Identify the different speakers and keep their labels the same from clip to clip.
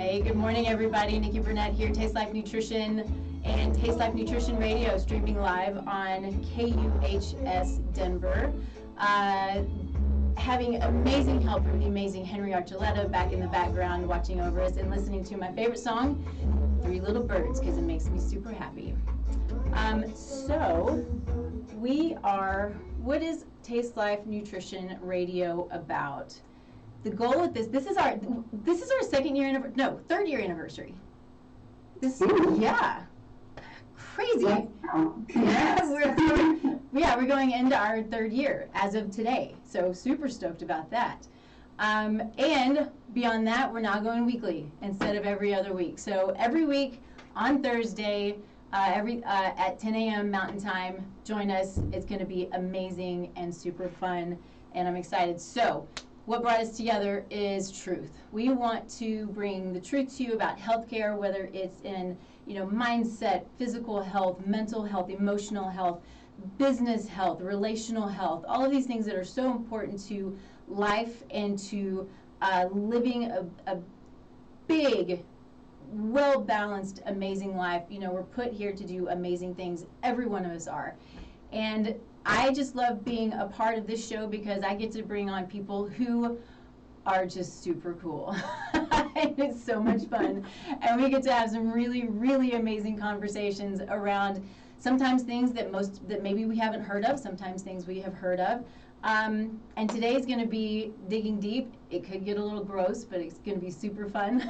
Speaker 1: Hey, good morning, everybody. Nikki Burnett here, Taste Life Nutrition and Taste Life Nutrition Radio, streaming live on KUHS Denver. Having amazing help from the amazing Henry Archuleta back in the background watching over us and listening to my favorite song, Three Little Birds, because it makes me super happy. So what is Taste Life Nutrition Radio about? The goal with this is our third year anniversary. Yeah. Crazy. Yeah, we're going into our third year as of today. So super stoked about that. And beyond that, we're now going weekly instead of every other week. So every week on Thursday, at 10 a.m. Mountain Time, join us. It's going to be amazing and super fun, and I'm excited. So what brought us together is truth. We want to bring the truth to you about healthcare, whether it's in mindset, physical health, mental health, emotional health, business health, relational health, all of these things that are so important to life and to living a big, well-balanced, amazing life. We're put here to do amazing things. Every one of us are. And I just love being a part of this show because I get to bring on people who are just super cool. It's so much fun. And we get to have some really, really amazing conversations around sometimes things that maybe we haven't heard of, sometimes things we have heard of. And today is going to be digging deep. It could get a little gross, but it's going to be super fun.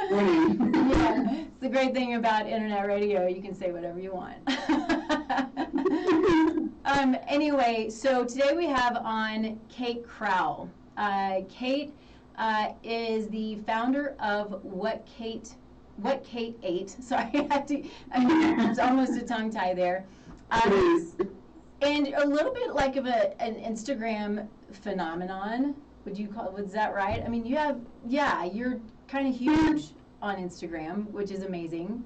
Speaker 1: Yeah, it's the great thing about internet radio. You can say whatever you want. Anyway, so today we have on Kate Crowl. Kate is the founder of What Kate Ate. Sorry, it's almost a tongue tie there. And a little bit like of an Instagram phenomenon. Was that right? I mean, you're kind of huge on Instagram, which is amazing.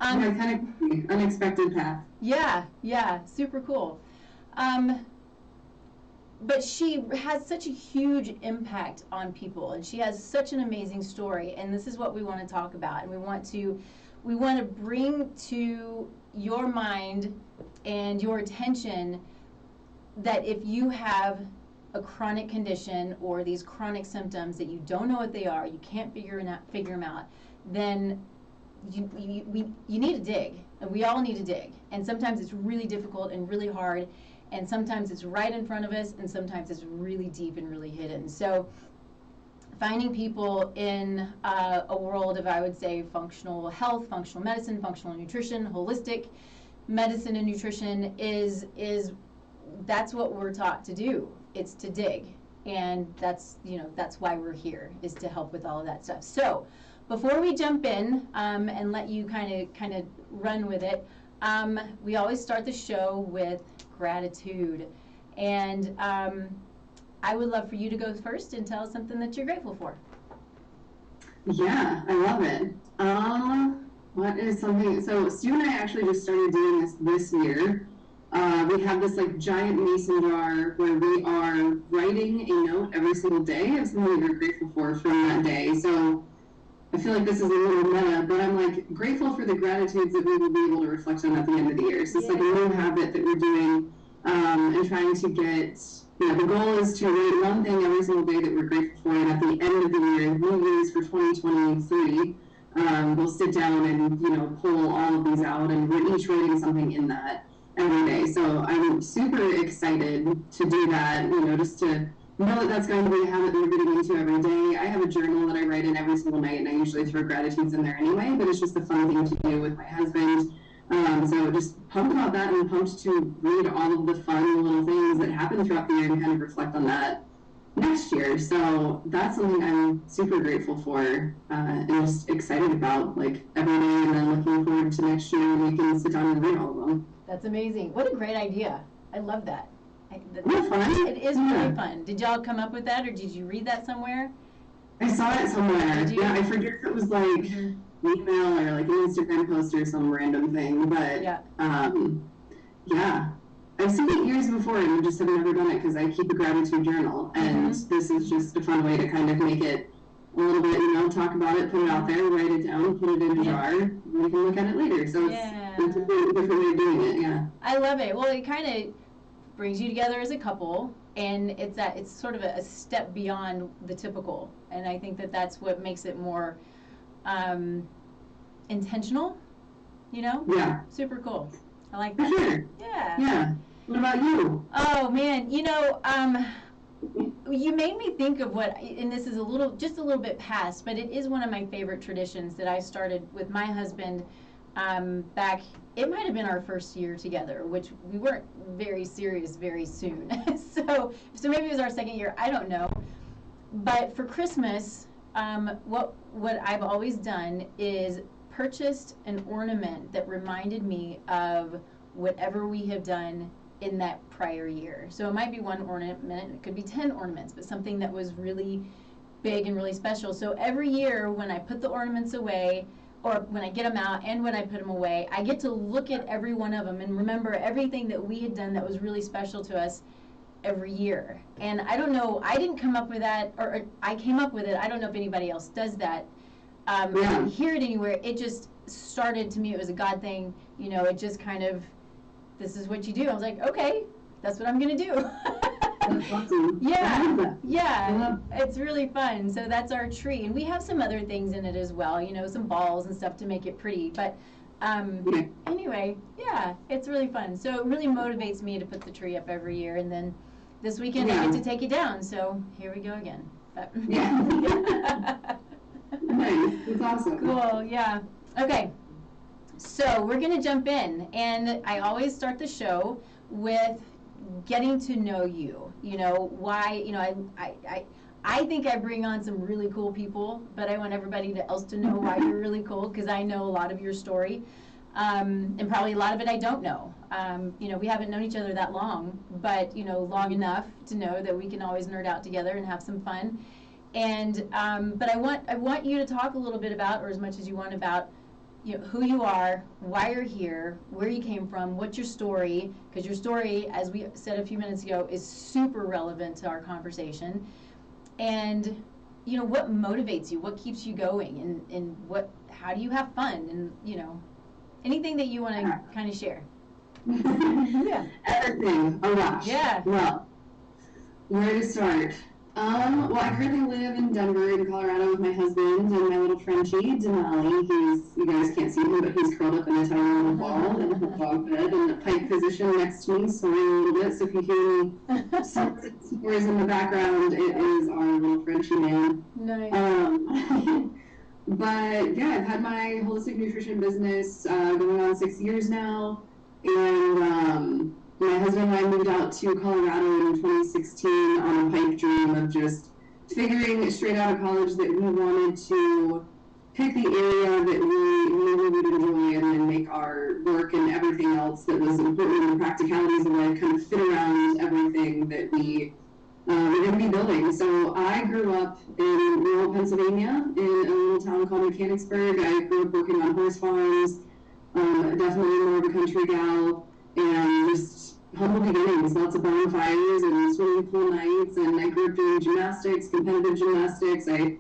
Speaker 2: Yeah, kind of unexpected path.
Speaker 1: Yeah, super cool. But she has such a huge impact on people, and she has such an amazing story, and this is what we want to talk about. And we want to bring to your mind and your attention that if you have a chronic condition or these chronic symptoms that you don't know what they are, you can't figure them out, then you need to dig, and we all need to dig. And sometimes it's really difficult and really hard, and sometimes it's right in front of us, and sometimes it's really deep and really hidden. So finding people in a world of, I would say, functional health, functional medicine, functional nutrition, holistic medicine and nutrition that's what we're taught to do. It's to dig, and that's why we're here, is to help with all of that stuff. So before we jump in and let you kind of run with it, we always start the show with gratitude, and I would love for you to go first and tell us something that you're grateful for.
Speaker 2: Yeah, I love it. What is something? So Stu and I actually just started doing this year. We have this giant mason jar where we are writing a note every single day of something that we're grateful for from that day. So I feel like this is a little meta, but I'm grateful for the gratitudes that we will be able to reflect on at the end of the year. So it's a new habit that we're doing, and trying to get, the goal is to write one thing every single day that we're grateful for, and at the end of the year, New Year's for 2023, we'll sit down and, pull all of these out, and we're each writing something in that every day. So I'm super excited to do that, just to know that that's going to be a habit that we're getting into every day. I have a journal that I write in every single night, and I usually throw gratitudes in there anyway, but it's just a fun thing to do with my husband. So just pumped about that, and pumped to read all of the fun little things that happen throughout the year and kind of reflect on that next year. So that's something I'm super grateful for, and just excited about every day, and then looking forward to next year when we can sit down and read all of them.
Speaker 1: That's amazing. What a great idea. I love that.
Speaker 2: Fun?
Speaker 1: It is really fun. Did y'all come up with that, or did you read that somewhere?
Speaker 2: I saw it somewhere. Yeah, I forget if it was email or an Instagram post or some random thing, but yeah. I've seen it years before, and I just have never done it because I keep a gratitude journal, and this is just a fun way to kind of make it a little bit, talk about it, put it out there, write it down, put it in a jar, and we can look at it later. So it's a different way of doing it, yeah.
Speaker 1: I love it. Well, it kind of brings you together as a couple, and it's sort of a step beyond the typical, and I think that's what makes it more intentional,
Speaker 2: Yeah.
Speaker 1: Super cool. I like that.
Speaker 2: For sure. Yeah. What about you?
Speaker 1: Oh man, you made me think of and this is just a little bit past, but it is one of my favorite traditions that I started with my husband back. It might have been our first year together, which we weren't very serious very soon. so maybe it was our second year. I don't know. But for Christmas, what I've always done is purchased an ornament that reminded me of whatever we have done in that prior year. So it might be one ornament, it could be 10 ornaments, but something that was really big and really special. So every year when I put the ornaments away, or when I get them out and when I put them away, I get to look at every one of them and remember everything that we had done that was really special to us every year. And I don't know, I didn't come up with that, or I came up with it. I don't know if anybody else does that. I didn't hear it anywhere. It just started, to me, it was a God thing. It just kind of, this is what you do. I was like, okay, that's what I'm going to do.
Speaker 2: That's awesome.
Speaker 1: Yeah, it's really fun. So that's our tree. And we have some other things in it as well, some balls and stuff to make it pretty. But anyway, yeah, it's really fun. So it really motivates me to put the tree up every year. And then this weekend I get to take it down. So here we go again. But
Speaker 2: Nice. That's awesome.
Speaker 1: Cool, yeah. Okay, so we're going to jump in. And I always start the show with getting to know you. Why, I think I bring on some really cool people, but I want everybody else to know why you're really cool, because I know a lot of your story, and probably a lot of it I don't know. We haven't known each other that long, but, long enough to know that we can always nerd out together and have some fun. And, but I want you to talk a little bit about, or as much as you want, about who you are, why you're here, where you came from, what's your story, because your story, as we said a few minutes ago, is super relevant to our conversation. And, what motivates you, what keeps you going, and how do you have fun, and, anything that you want to kind of share.
Speaker 2: Yeah. Everything. Oh gosh.
Speaker 1: Yeah.
Speaker 2: Well, where to start? Well, I currently live in Denver, in Colorado, with my husband and my little Frenchie, Denali. You guys can't see him, but he's curled up in a tiny little ball in a dog bed in a pike position next to me, snoring a little bit. So if you hear me snores in the background, it is our little Frenchie man.
Speaker 1: Nice.
Speaker 2: But yeah, I've had my holistic nutrition business going on 6 years now, and my husband and I moved out to Colorado in 2016 on a pipe dream of just figuring straight out of college that we wanted to pick the area that we really would enjoy, and then make our work and everything else that was important in the practicalities of life kind of fit around everything that we were going to be building. So I grew up in rural Pennsylvania in a little town called Mechanicsburg. I grew up working on horse farms, definitely more of a country gal, and just humble beginnings, lots of bonfires and swimming pool nights. And I grew up doing gymnastics, competitive gymnastics. I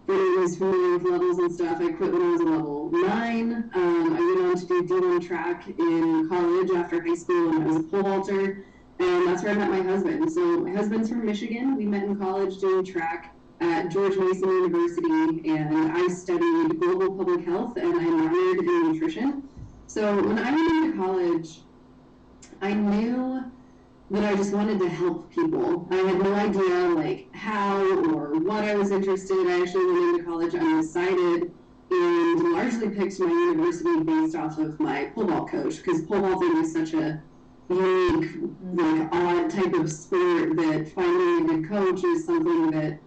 Speaker 2: was familiar with levels and stuff. I quit when I was a level 9. I went on to do D1 track in college after high school, and I was a pole vaulter. And that's where I met my husband. So my husband's from Michigan. We met in college doing track at George Mason University, and I studied global public health, and I minored in nutrition. So when I went into college, I knew that I just wanted to help people. I had no idea how or what I was interested in. I actually went into college undecided and largely picked my university based off of my pole vault coach, because pole vaulting is such a unique, odd type of sport that finding a good coach is something that,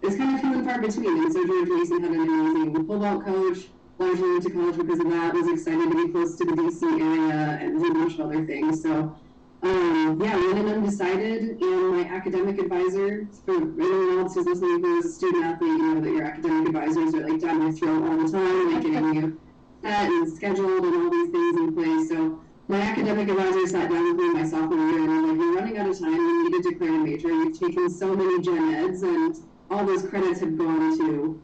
Speaker 2: is kind of few and far between. And so George Mason had an amazing pole vault coach. Largely went to college because of that. Was excited to be close to the DC area and did a bunch of other things. So, went in undecided, and my academic advisor, for anyone else who's listening who's a student athlete, you know that your academic advisors are down your throat all the time, getting you set and scheduled and all these things in place. So my academic advisor sat down with me my sophomore year and was like, "You're running out of time. You need to declare a major. You've taken so many gen eds, and all those credits had gone to,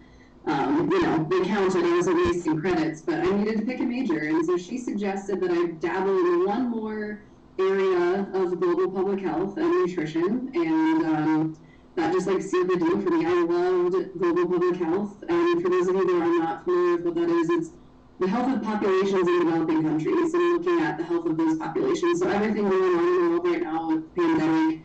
Speaker 2: they counted, I was wasting credits, but I needed to pick a major. And so she suggested that I dabble in one more area of global public health and nutrition. And that just sealed the deal for me. I loved global public health. And for those of you that are not familiar with what that is, it's the health of populations in developing countries and looking at the health of those populations. So everything going on in the world right now with the pandemic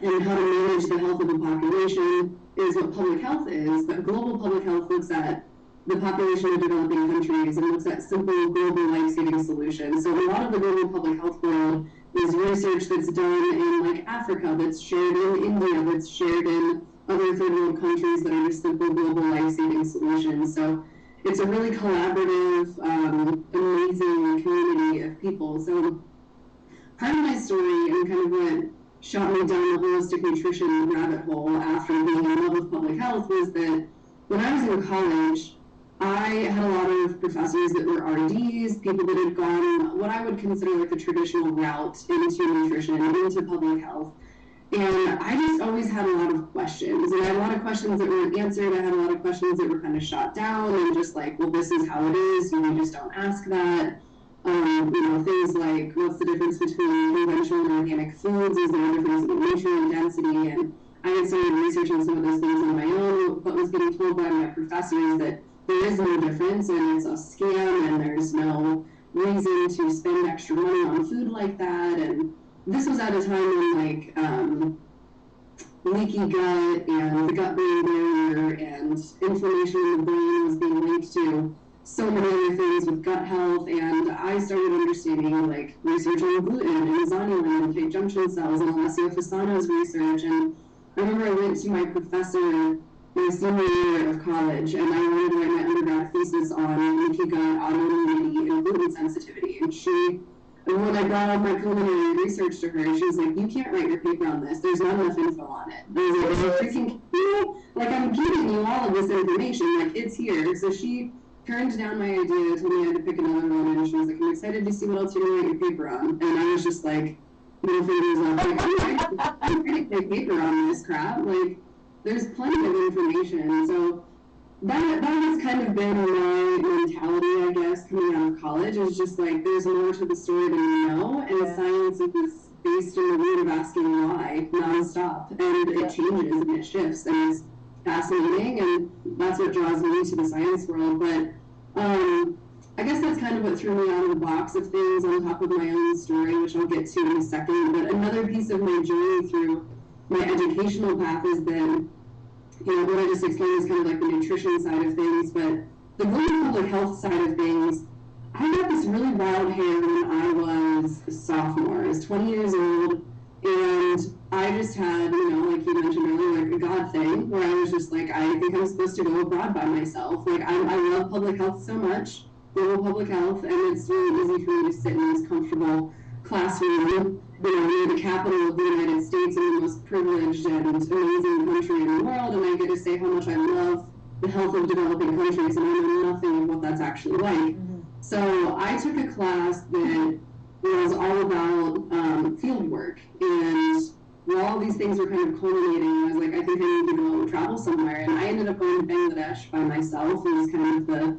Speaker 2: and how to manage the health of the population is what public health is, but global public health looks at the population of developing countries and looks at simple global life-saving solutions. So a lot of the global public health world is research that's done in Africa, that's shared in India, that's shared in other third world countries that are just simple global life-saving solutions. So it's a really collaborative, amazing community of people. So part of my story and kind of what shot me down the holistic nutrition rabbit hole after being in love with public health was that when I was in college, I had a lot of professors that were RDs, people that had gone what I would consider the traditional route into nutrition, into public health. And I just always had a lot of questions. And I had a lot of questions that weren't answered. I had a lot of questions that were kind of shot down and just well, this is how it is. You just don't ask that. Things like, what's the difference between conventional and organic foods? Is there a difference in nutrient density? And I had started researching some of those things on my own, but was getting told by my professors that there is no difference and it's a scam and there's no reason to spend extra money on food like that. And this was at a time when leaky gut and the gut-brain barrier and inflammation in the brain was being linked to so many other things with gut health, and I started understanding research on gluten and zonulin and tight junction cells and Alessio Fasano's research. And I remember I went to my professor my senior year of college, and I wanted to write my undergrad thesis on leaky gut, autoimmunity, and gluten sensitivity. And when I brought up my preliminary research to her, she was like, "You can't write your paper on this. There's not enough info on it." And I was like, "Are you freaking kidding me? I'm giving you all of this information. It's here." So she turned down my idea, told me I had to pick another one, and she was like, "I'm excited to see what else you're going to write your paper on." And I was just no fingers up. I'm going to write a paper on this crap. There's plenty of information. So that has kind of been my mentality, I guess, coming out of college, is just there's more to the story than you know, and science is based in the root of asking why nonstop, and it changes and it shifts, and it's fascinating, and that's what draws me to the science world. But I guess that's kind of what threw me out of the box of things on top of my own story, which I'll get to in a second. But another piece of my journey through my educational path has been, what I just explained is kind of the nutrition side of things, but the global public health side of things, I got this really wild hair when I was a sophomore. I was 20 years old, and I just had, like you mentioned earlier, a God thing, where I was just I think I'm supposed to go abroad by myself. I love public health so much, global public health, and it's really easy for me to sit in this comfortable classroom, near the capital of the United States, and the most privileged and amazing country in the world, and I get to say how much I love the health of developing countries, and I know nothing of what that's actually like. Mm-hmm. So I took a class that was all about field work, and while all these things were kind of culminating, I was I think I need to go travel somewhere, and I ended up going to Bangladesh by myself. It was kind of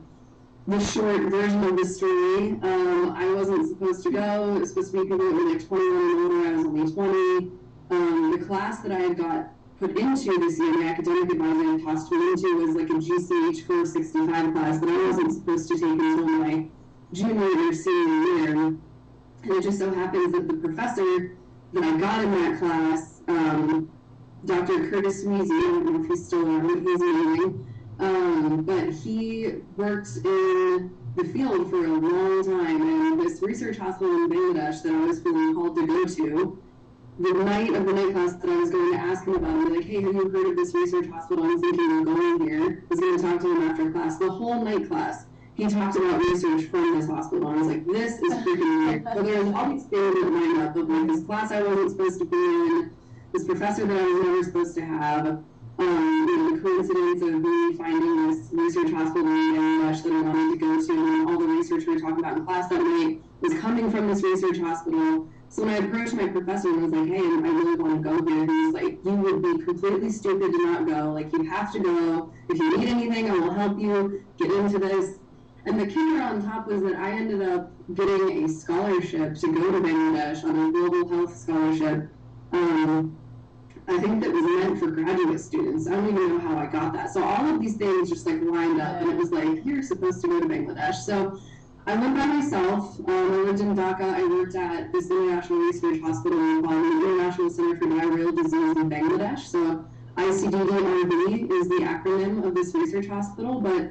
Speaker 2: the short version of the story. I wasn't supposed to go. It was supposed to be people that were 21 and older. I was only 20. The class that I had got put into this year, my academic advisor had tossed me into, was a GCH 465 class that I wasn't supposed to take until my junior or senior year. And it just so happens that the professor that I got in that class, Dr. Curtis Weezy, I don't know if he's still around, he's amazing. But he worked in the field for a long time, and this research hospital in Bangladesh that I was feeling called to go to, the night of the night class that I was going to ask him about, I'm hey, have you heard of this research hospital? I'm thinking of going here. I was going to talk to him after class. The whole night class, he talked about research from this hospital. I was this is freaking weird. So there's all these things that line up of this class I wasn't supposed to be in, this professor that I was never supposed to have, the coincidence of me finding this research hospital in Bangladesh that I wanted to go to, and all the research we were talking about in class that night was coming from this research hospital. So when I approached my professor and was like, hey, I really want to go here, he was like, you would be completely stupid to not go. Like, you have to go. If you need anything, I will help you get into this. And the kicker on top was that I ended up getting a scholarship to go to Bangladesh on a global health scholarship. I think that was meant for graduate students. I don't even know how I got that. So all of these things just like lined up, and it was like, you're supposed to go to Bangladesh. So I went by myself. I lived in Dhaka. I worked at this international research hospital called the International Center for Diarrheal Disease in Bangladesh. So ICDDRB is the acronym of this research hospital, but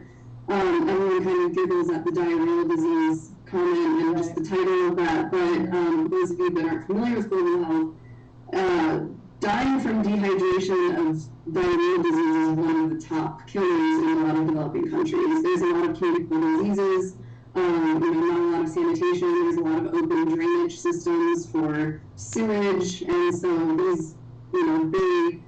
Speaker 2: everyone kind of giggles at the diarrheal disease comment and just the title of that. But those of you that aren't familiar with global health, dying from dehydration of diarrheal disease is one of the top killers in a lot of developing countries. There's a lot of communicable diseases, not a lot of sanitation. There's a lot of open drainage systems for sewage, and so these, very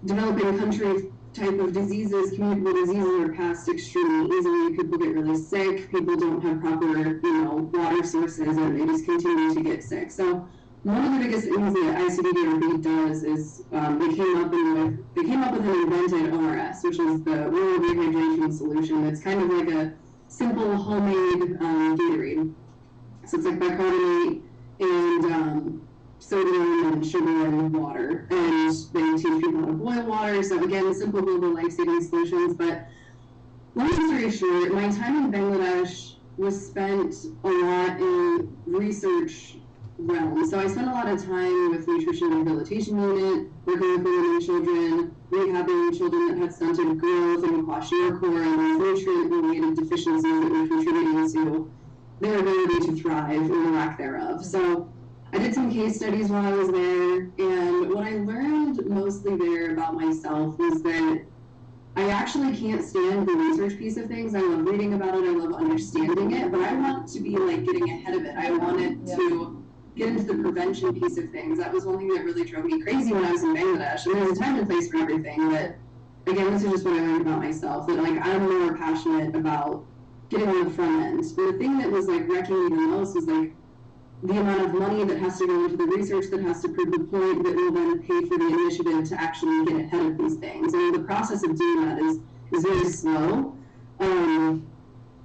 Speaker 2: developing country type of diseases, communicable diseases, are passed extremely easily. People get really sick. People don't have proper, water sources, and they just continue to get sick. So one of the biggest things that ICDDRB does is they came up with and invented ORS, which is the oral rehydration solution. It's kind of like a simple homemade Gatorade. So it's like bicarbonate and sodium and sugar and water, and they teach people how to boil water. So again, simple global life-saving solutions. But long story short, my time in Bangladesh was spent a lot in research realm. So I spent a lot of time with nutrition rehabilitation unit, working with women and children, rehabbing children that had stunted growth and kwashiorkor and nutrient-related deficiencies that were contributing to their ability to thrive or the lack thereof. So I did some case studies while I was there, and what I learned mostly there about myself was that I actually can't stand the research piece of things. I love reading about it, I love understanding it, but I want to be like getting ahead of it. I wanted to get into the prevention piece of things. That was one thing that really drove me crazy when I was in Bangladesh. And there's a time and place for everything, but again, this is just what I learned about myself, that like I'm more passionate about getting on the front end. But the thing that was like wrecking me the most was like the amount of money that has to go into the research that has to prove the point that will then pay for the initiative to actually get ahead of these things. And the process of doing that is very slow. And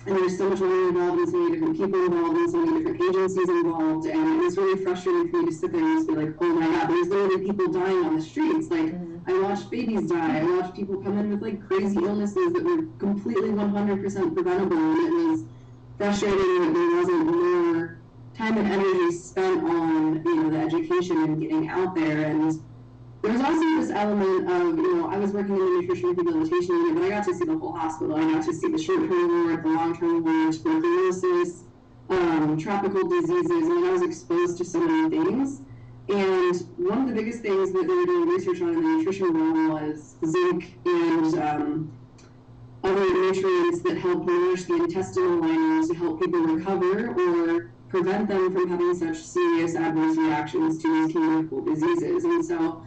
Speaker 2: there's so much money involved and so many different people involved and so many different agencies involved. And it was really frustrating for me to sit there and just be like, oh my God, there's literally people dying on the streets. Like, I watched babies die. I watched people come in with like crazy illnesses that were completely 100% preventable. And it was frustrating that there wasn't more time and energy spent on, the education and getting out there. And there was also this element of, I was working in the nutrition rehabilitation unit, but I got to see the whole hospital. I got to see the short-term ward, the long-term ward, tuberculosis, tropical diseases. I mean, I was exposed to so many things. And one of the biggest things that they were doing research on in the nutrition realm was zinc and other nutrients that help nourish the intestinal linings to help people recover or prevent them from having such serious adverse reactions to these communicable diseases. And so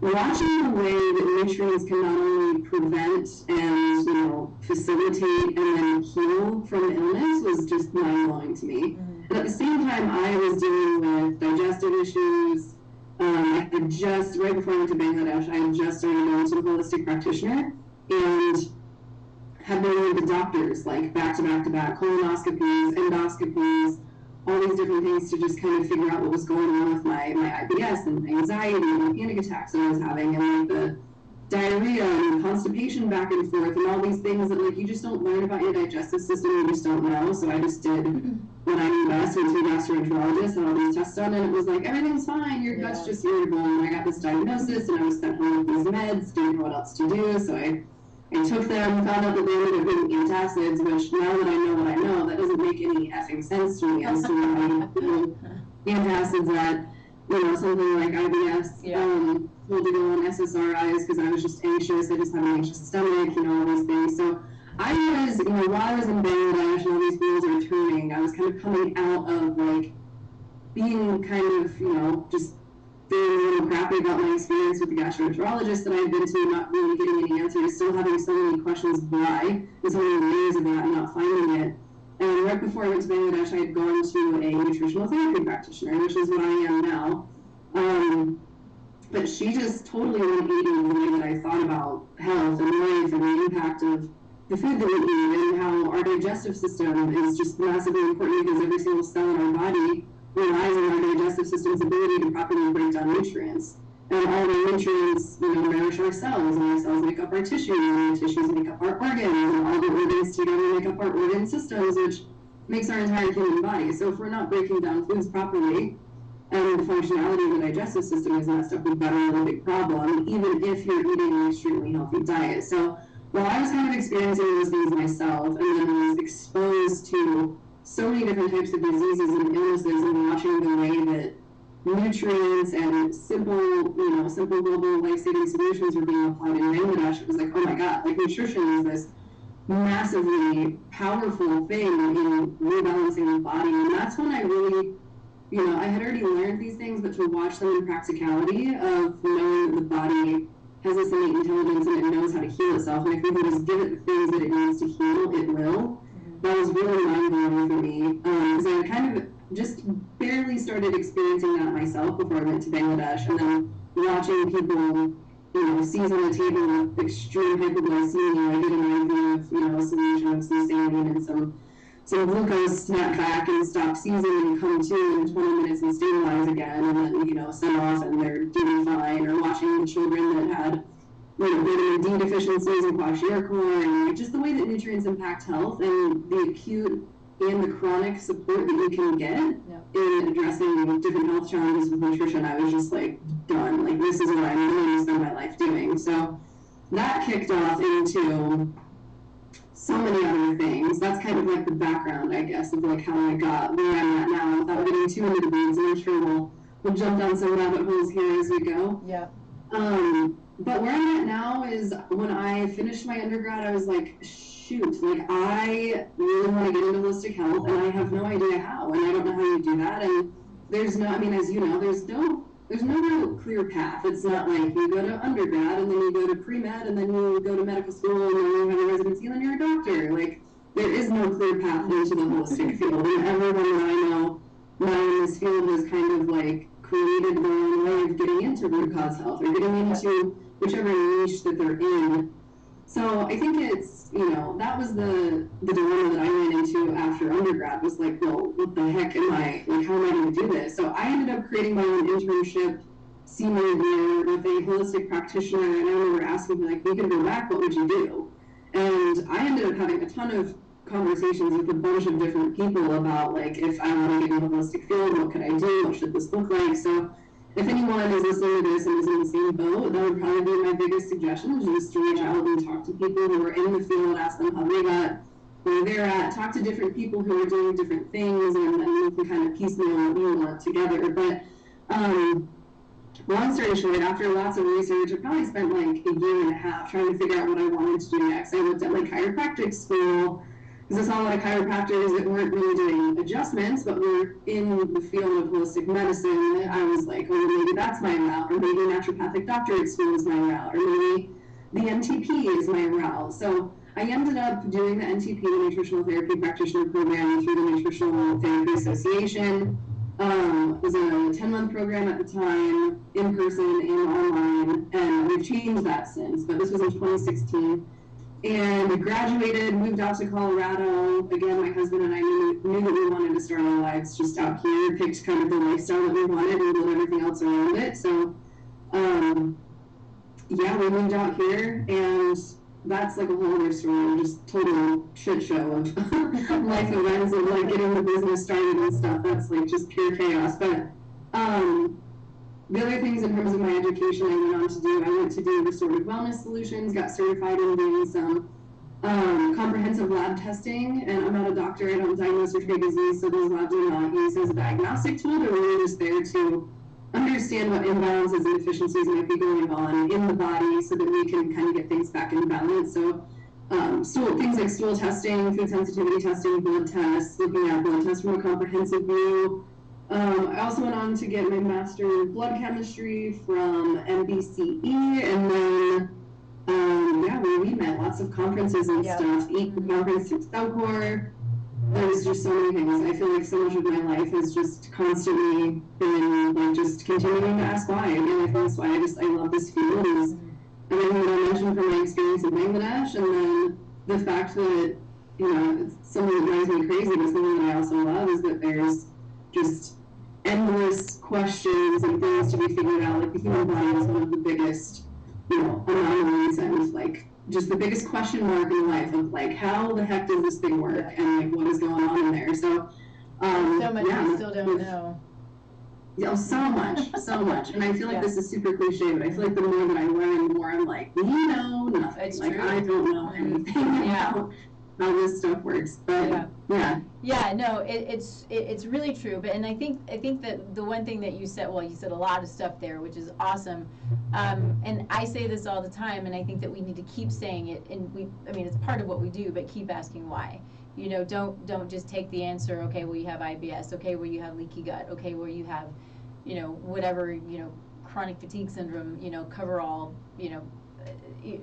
Speaker 2: watching the way that nutrients can not only prevent and facilitate and then heal from illness was just mind-blowing to me. And at the same time, I was dealing with digestive issues. I had just, right before I went to Bangladesh, I had just started going to a holistic practitioner and had been with the doctors, like back to back to back, colonoscopies, endoscopies, all these different things to just kind of figure out what was going on with my IBS and anxiety and panic attacks that I was having, and like the diarrhea and constipation back and forth and all these things that like you just don't learn about your digestive system, you just don't know. So I just did what I knew best, went to a gastroenterologist, had all these tests done, and it was like, everything's fine, your gut's just irritable. And I got this diagnosis and I was sent home with these meds, didn't know what else to do, so I took them, found out that they ended up being antacids, which now that I know what I know, that doesn't make any effing sense to me as to why antacids at, something like IBS, told to go on SSRIs because I was just anxious, I just had an anxious stomach, all these things. So I was, while I was in Bangladesh and all these wheels are turning, I was kind of coming out of like being kind of, just feeling a little crappy about my experience with the gastroenterologist that I had been to, not really getting any answers, still having so many questions why, and so many layers of that and not finding it. And right before I went to Bangladesh, I had gone to a nutritional therapy practitioner, which is what I am now. But she just totally 180 the way that I thought about health and life and the impact of the food that we eat, and how our digestive system is just massively important because every single cell in our body relies on our digestive system's ability to properly break down nutrients. And all the nutrients, nourish our cells, and our cells make up our tissues, and our tissues make up our organs, and all the organs together make up our organ systems, which makes our entire human body. So if we're not breaking down foods properly, and the functionality of the digestive system is messed up, we've got a really big problem, even if you're eating an extremely healthy diet. So while I was kind of experiencing those things myself, and then was exposed to so many different types of diseases and illnesses, and watching the way that nutrients and simple global life-saving solutions were being applied in Bangladesh, it was like, oh my God, like nutrition is this massively powerful thing in rebalancing the body. And that's when I really, I had already learned these things, but to watch them in practicality of knowing that the body has this innate intelligence and it knows how to heal itself. And if we can just give it the things that it needs to heal, it will. That was really mind-blowing for me. Because I kind of just barely started experiencing that myself before I went to Bangladesh. And then watching people, season the table with extreme hypoglycemia, I get an idea of, a solution of some saline and some glucose, snap back and stop seasoning and come to in 20 minutes and stabilize again, and then, set off and they're doing fine. Or watching children that had, vitamin D deficiencies and kwashiorkor, and just the way that nutrients impact health and the acute and the chronic support that you can get in addressing different health challenges with nutrition. I was just like, done. Like, this is what I'm going to spend my life doing. So that kicked off into so many other things. That's kind of like the background, I guess, of like how I got where I'm at now, without getting too into the weeds. And I'm sure we'll jump down some rabbit holes here as we go.
Speaker 1: Yeah.
Speaker 2: But where I'm at now is, when I finished my undergrad, I was like, shoot, like I really want to get into holistic health, and I have no idea how, and I don't know how you do that. And there's no, as you know, there's no real clear path. It's not like you go to undergrad and then you go to pre-med and then you go to medical school and then you have a residency and then you're a doctor. Like, there is no clear path into the holistic field. And everyone that I know now in this field has kind of like created their own way of getting into root cause health or getting into whichever niche that they're in. So I think it's, that was the dilemma that I ran into after undergrad, was like, well, what the heck am I, like, how am I going to do this? So I ended up creating my own internship senior year with a holistic practitioner, and I remember asking me, like, we could go back, what would you do? And I ended up having a ton of conversations with a bunch of different people about, like, if I want to get into the holistic field, what could I do? What should this look like? So if anyone is listening to this and is in the same boat, that would probably be my biggest suggestion, is just to reach out and talk to people who are in the field, ask them how they got where they're at, talk to different people who are doing different things, and then you can kind of piecemeal what you want together. But long story short, after lots of research, I probably spent like a year and a half trying to figure out what I wanted to do next. I looked at like chiropractic school, because I saw a lot of chiropractors that weren't really doing adjustments, but were in the field of holistic medicine. I was like, oh, maybe that's my route, or maybe naturopathic doctorate school is my route, or maybe the NTP is my route. So I ended up doing the NTP, the Nutritional Therapy Practitioner Program, through the Nutritional Therapy Association. It was a 10-month program at the time, in person and online, and we've changed that since, but this was in 2016. And we graduated, moved out to Colorado. Again, my husband and I knew that we wanted to start our lives just out here, picked kind of the lifestyle that we wanted and built everything else around it. So, we moved out here, and that's like a whole other story, just total shit show of life events and like getting the business started and stuff. That's like just pure chaos. But the other things in terms of my education I went to do restorative wellness solutions, got certified in doing some comprehensive lab testing, and I'm not a doctor, I don't diagnose or treat disease, so those labs are not used as a diagnostic tool. They're really just there to understand what imbalances and deficiencies might be going on in the body so that we can kind of get things back in balance. So things like stool testing, food sensitivity testing, blood tests, looking at blood tests from a comprehensive view. I also went on to get my master in blood chemistry from MBCE, and then we met lots of conferences and stuff. EAT conference in Southport, there's just so many things. I feel like so much of my life has just constantly been like just continuing to ask why. And I think that's why I love this field is everything that I mentioned from my experience in Bangladesh, and then the fact that, you know, it's something that drives me crazy, but something that I also love is that there's just endless questions and things to be figured out. Like the human body is one of the biggest, you know, anomalies and like just the biggest question mark in life of like how the heck does this thing work and like what is going on in there. So
Speaker 1: so much we still don't know.
Speaker 2: Yeah, so much. And I feel like this is super cliche, but I feel like the more that I learn, the more I'm like, we know nothing.
Speaker 1: It's
Speaker 2: like
Speaker 1: true.
Speaker 2: I don't know anything about how this stuff works. But
Speaker 1: yeah, no, it's really true. But and I think that the one thing that you said, well, you said a lot of stuff there, which is awesome. And I say this all the time, and I think that we need to keep saying it. And I mean, it's part of what we do, but keep asking why. You know, don't just take the answer. Okay, well you have IBS. Okay, well you have leaky gut. Okay, well you have, you know, whatever, you know, chronic fatigue syndrome. You know, coverall, you know,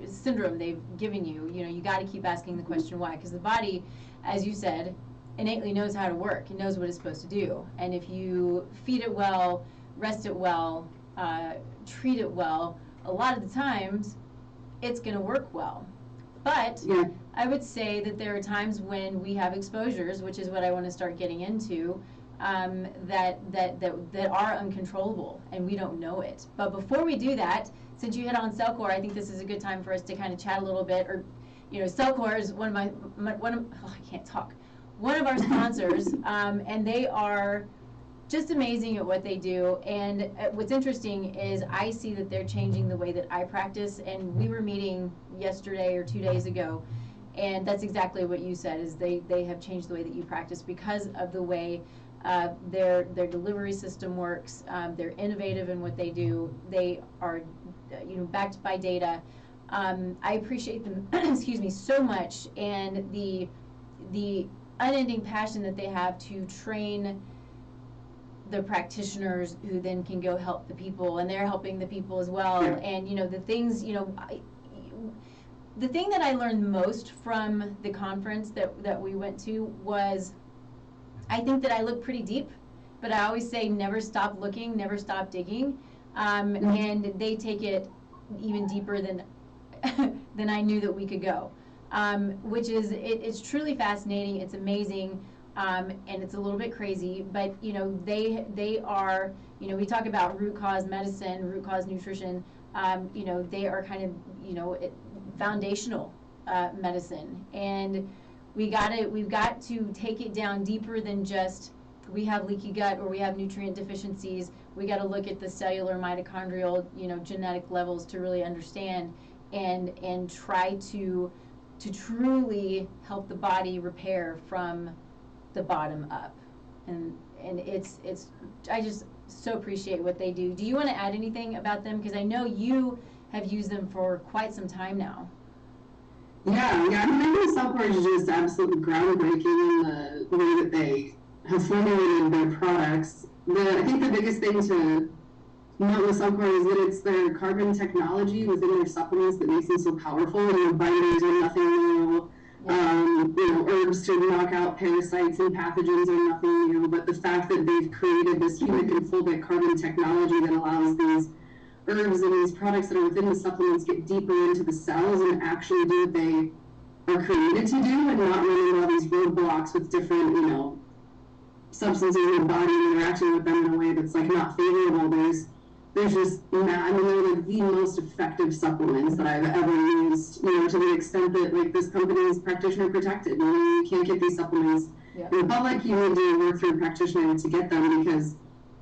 Speaker 1: syndrome they've given you. You know, you got to keep asking the question why, because the body, as you said, innately knows how to work. It knows what it's supposed to do. And if you feed it well, rest it well, treat it well, a lot of the times it's going to work well. But I would say that there are times when we have exposures, which is what I want to start getting into, that are uncontrollable and we don't know it. But before we do that, since you hit on Cellcore, I think this is a good time for us to kind of chat a little bit. Or, you know, Cellcore is one of our sponsors, and they are just amazing at what they do. And what's interesting is I see that they're changing the way that I practice. And we were meeting yesterday or 2 days ago, and that's exactly what you said, is they have changed the way that you practice because of the way their delivery system works. They're innovative in what they do. They are, you know, backed by data. I appreciate them, excuse me, so much, and the unending passion that they have to train the practitioners who then can go help the people, and they're helping the people as well. And you know, the things, you know, the thing that I learned most from the conference that we went to was, I think that I look pretty deep, but I always say never stop looking, never stop digging, and they take it even deeper than than I knew that we could go, which is it's truly fascinating. It's amazing. And it's a little bit crazy, but you know, they are, you know, we talk about root cause medicine, root cause nutrition, you know, they are kind of, you know, foundational medicine, and we've got to take it down deeper than just we have leaky gut or we have nutrient deficiencies. We got to look at the cellular, mitochondrial, you know, genetic levels to really understand and try to truly help the body repair from the bottom up. And it's I just so appreciate what they do. Do you want to add anything about them? Because I know you have used them for quite some time now.
Speaker 2: Yeah, I mean, I think Cellcore is just absolutely groundbreaking in the way that they have formulated their products. I think the biggest thing to note with Cellcore is that it's their carbon technology within their supplements that makes them so powerful. And the binders are nothing new. You know, herbs to knock out parasites and pathogens are nothing new. But the fact that they've created this humic and fulvic carbon technology that allows these herbs and these products that are within the supplements get deeper into the cells and actually do what they are created to do, and not running all these roadblocks with different, you know, substances in the body and interacting with them in a way that's like not favorable. There's just, I mean, they're like the most effective supplements that I've ever used, you know, to the extent that like this company is practitioner protected. You know, you can't get these supplements in public. You need to work through a practitioner to get them, because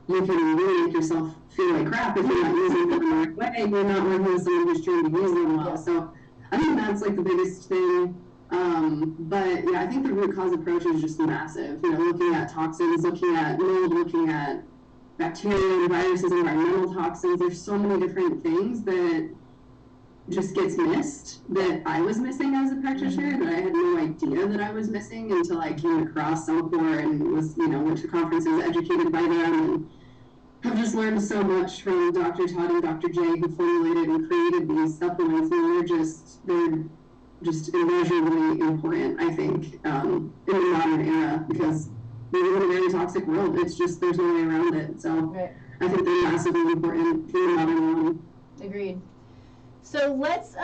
Speaker 2: you can really make yourself feel like crap if you're not using them in the right way. You're not working with someone who's trained to use them well. So I think that's like the biggest thing. But yeah, I think the root cause approach is just massive. You know, looking at toxins, looking at mold, looking at bacteria and viruses, environmental toxins. There's so many different things that just gets missed, that I was missing as a practitioner, that I had no idea that I was missing until I came across Cellcore and was, you know, went to conferences, educated by them, and have just learned so much from Dr. Todd and Dr. J, who formulated and created these supplements. And they're just immeasurably important, I think, in the modern era, because we live in a very toxic world. It's just, there's no way around it. So
Speaker 1: Right.
Speaker 2: I think they're massively important for the modern world.
Speaker 1: Agreed. So let's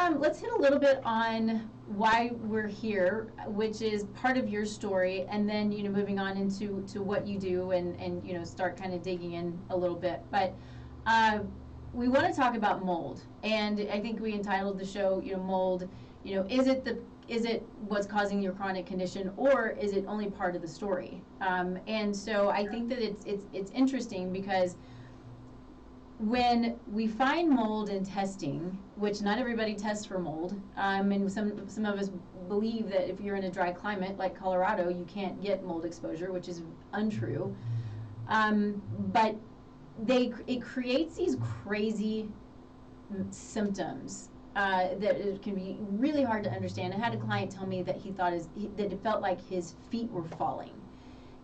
Speaker 1: hit a little bit on why we're here, which is part of your story, and then moving on into what you do and start kind of digging in a little bit. But we want to talk about mold, and I think we entitled the show mold. Is it what's causing your chronic condition, or is it only part of the story? And so I think that it's interesting because when we find mold in testing, which not everybody tests for mold, and some of us believe that if you're in a dry climate like Colorado, you can't get mold exposure, which is untrue. But it creates these crazy symptoms that it can be really hard to understand. I had a client tell me that he thought that it felt like his feet were falling,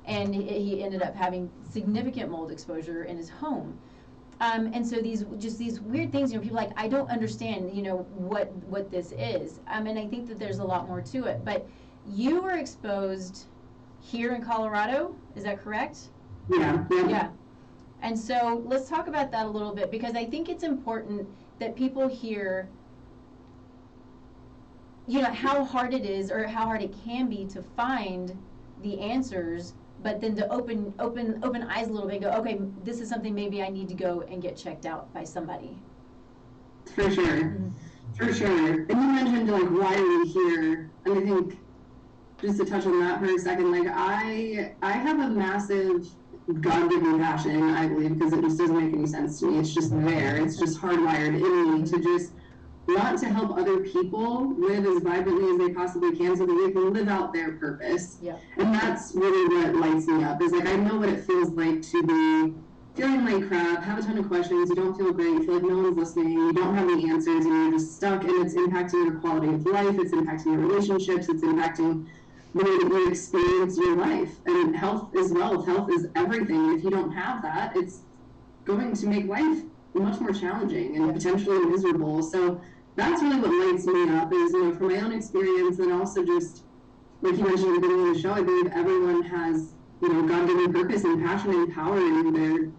Speaker 1: and he ended up having significant mold exposure in his home. And so these weird things, people are like, I don't understand, what this is. And I think that there's a lot more to it. But you were exposed here in Colorado, is that correct?
Speaker 2: Yeah.
Speaker 1: Yeah. And so let's talk about that a little bit, because I think it's important that people hear, how hard it is, or how hard it can be to find the answers, but then to open eyes a little bit and go, okay, this is something maybe I need to go and get checked out by somebody.
Speaker 2: For sure. Mm-hmm. For sure. And you mentioned, why are we here? And I think, just to touch on that for a second, I have a massive God-given passion, I believe, because it just doesn't make any sense to me. It's just there. It's just hardwired in me to just want to help other people live as vibrantly as they possibly can so that they can live out their purpose.
Speaker 1: Yeah.
Speaker 2: And that's really what lights me up, is I know what it feels like to be feeling like crap, have a ton of questions, you don't feel great, you feel like no one's listening, you don't have any answers, and you're just stuck, and it's impacting your quality of life, it's impacting your relationships, it's impacting the way that you experience your life. And health is wealth, health is everything. If you don't have that, it's going to make life much more challenging and potentially miserable. So that's really what lights me up, is, from my own experience, and also just, like you mentioned at the beginning of the show, I believe everyone has, God-given purpose and passion and power in their,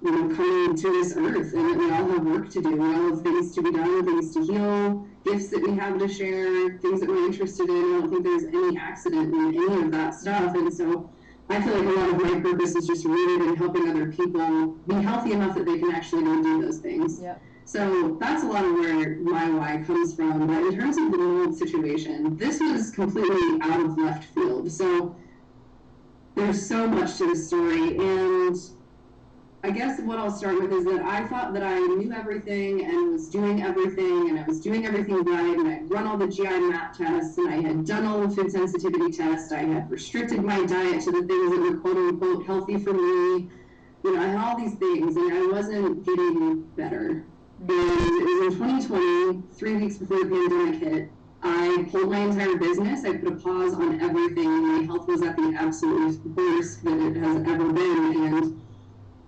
Speaker 2: coming to this earth, and that we all have work to do. We all have things to be done, things to heal, gifts that we have to share, things that we're interested in. I don't think there's any accident in any of that stuff. And so I feel like a lot of my purpose is just rooted in helping other people be healthy enough that they can actually go do those things.
Speaker 1: Yep.
Speaker 2: So that's a lot of where my why comes from. But in terms of the mold situation, this was completely out of left field. So there's so much to the story. And I guess what I'll start with is that I thought that I knew everything and was doing everything, and I was doing everything right, and I'd run all the GI map tests, and I had done all the food sensitivity tests, I had restricted my diet to the things that were quote-unquote healthy for me. I had all these things, and I wasn't getting better. And it was in 2020, 3 weeks before the pandemic hit, I pulled my entire business, I put a pause on everything, and my health was at the absolute worst that it has ever been, and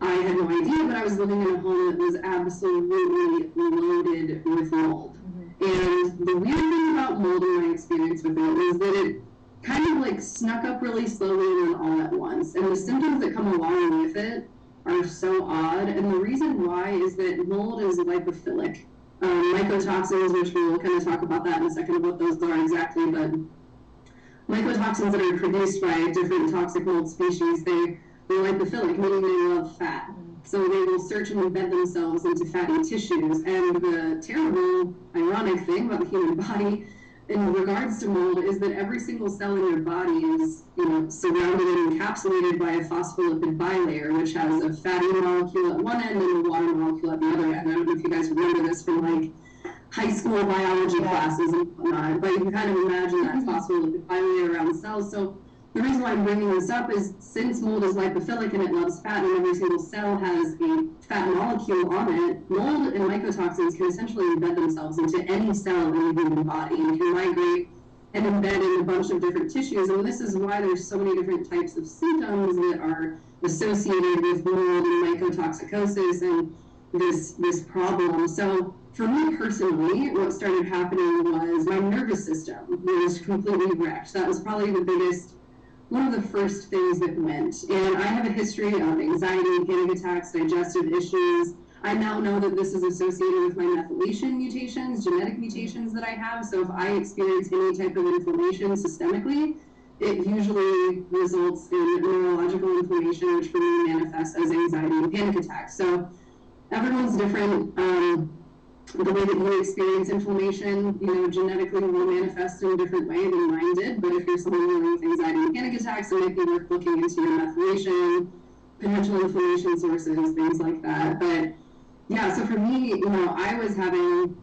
Speaker 2: I had no idea, but I was living in a home that was absolutely loaded with mold. Mm-hmm. And the weird thing about mold in my experience with it was that it kind of snuck up really slowly and all at once. And the symptoms that come along with it are so odd. And the reason why is that mold is lipophilic. Mycotoxins, which we'll kind of talk about that in a second, what those are exactly, but mycotoxins that are produced by different toxic mold species, they're lipophilic, meaning they love fat. So they will search and embed themselves into fatty tissues. And the terrible, ironic thing about the human body in regards to mold is that every single cell in your body is, surrounded and encapsulated by a phospholipid bilayer, which has a fatty molecule at one end and a water molecule at the other end. I don't know if you guys remember this from high school biology classes and whatnot, but you can kind of imagine that phospholipid bilayer around cells. So the reason why I'm bringing this up is since mold is lipophilic and it loves fat, and every single cell has a fat molecule on it, mold and mycotoxins can essentially embed themselves into any cell in the human body and can migrate and embed in a bunch of different tissues. And this is why there's so many different types of symptoms that are associated with mold and mycotoxicosis and this problem. So for me personally, what started happening was my nervous system was completely wrecked. That was probably one of the first things that went. And I have a history of anxiety, panic attacks, digestive issues. I now know that this is associated with my methylation mutations, genetic mutations that I have. So if I experience any type of inflammation systemically, it usually results in neurological inflammation, which for me manifests as anxiety and panic attacks. So everyone's different. The way that you experience inflammation, genetically will manifest in a different way than mine did. But if you're someone dealing with anxiety and panic attacks, it might be worth looking into your methylation, potential inflammation sources, things like that. But yeah, so for me, I was having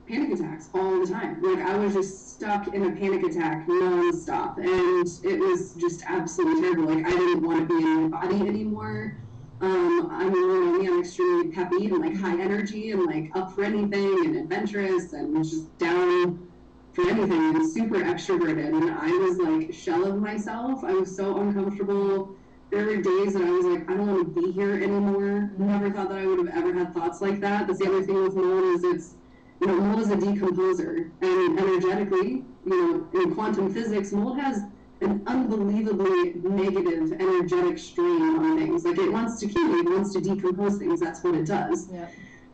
Speaker 2: panic attacks all the time. Like I was just stuck in a panic attack nonstop, and it was just absolutely terrible. Like I didn't want to be in my body anymore. I'm extremely peppy and like high energy and like up for anything and adventurous and just down for anything and super extroverted. And I was like a shell of myself. I was so uncomfortable. There were days that I was like, I don't want to be here anymore. Never thought that I would have ever had thoughts like that. That's the other thing with mold is mold is a decomposer, and energetically, in quantum physics, mold has an unbelievably negative energetic strain on things. Like it wants to kill you, it wants to decompose things. That's what it does. Yeah.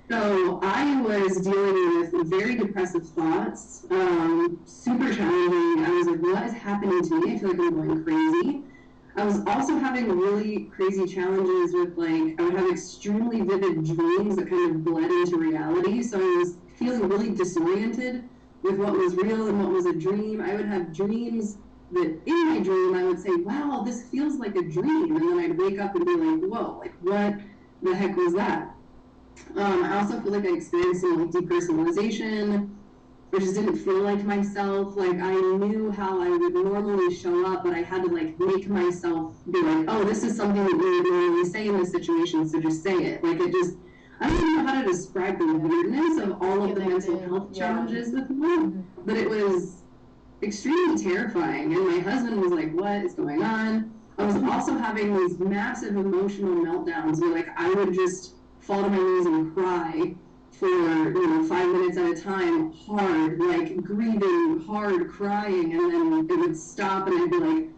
Speaker 2: So I was dealing with very depressive thoughts, super challenging. I was like, what is happening to me? I feel like I'm going crazy. I was also having really crazy challenges with I would have extremely vivid dreams that kind of bled into reality. So I was feeling really disoriented with what was real and what was a dream. I would have dreams that in my dream I would say, wow, this feels like a dream. And then I'd wake up and be like, whoa, like what the heck was that? I also feel like I experienced some depersonalization. I just didn't feel like myself. Like I knew how I would normally show up, but I had to make myself be like, oh, this is something that we would normally say in this situation, so just say it. Like it just, I don't even know how to describe the weirdness of all of the mental health challenges with me, but it was extremely terrifying. And my husband was like, what is going on? I was also having these massive emotional meltdowns where I would just fall to my knees and cry for 5 minutes at a time, hard, grieving, hard, crying, and then it would stop and I'd be like,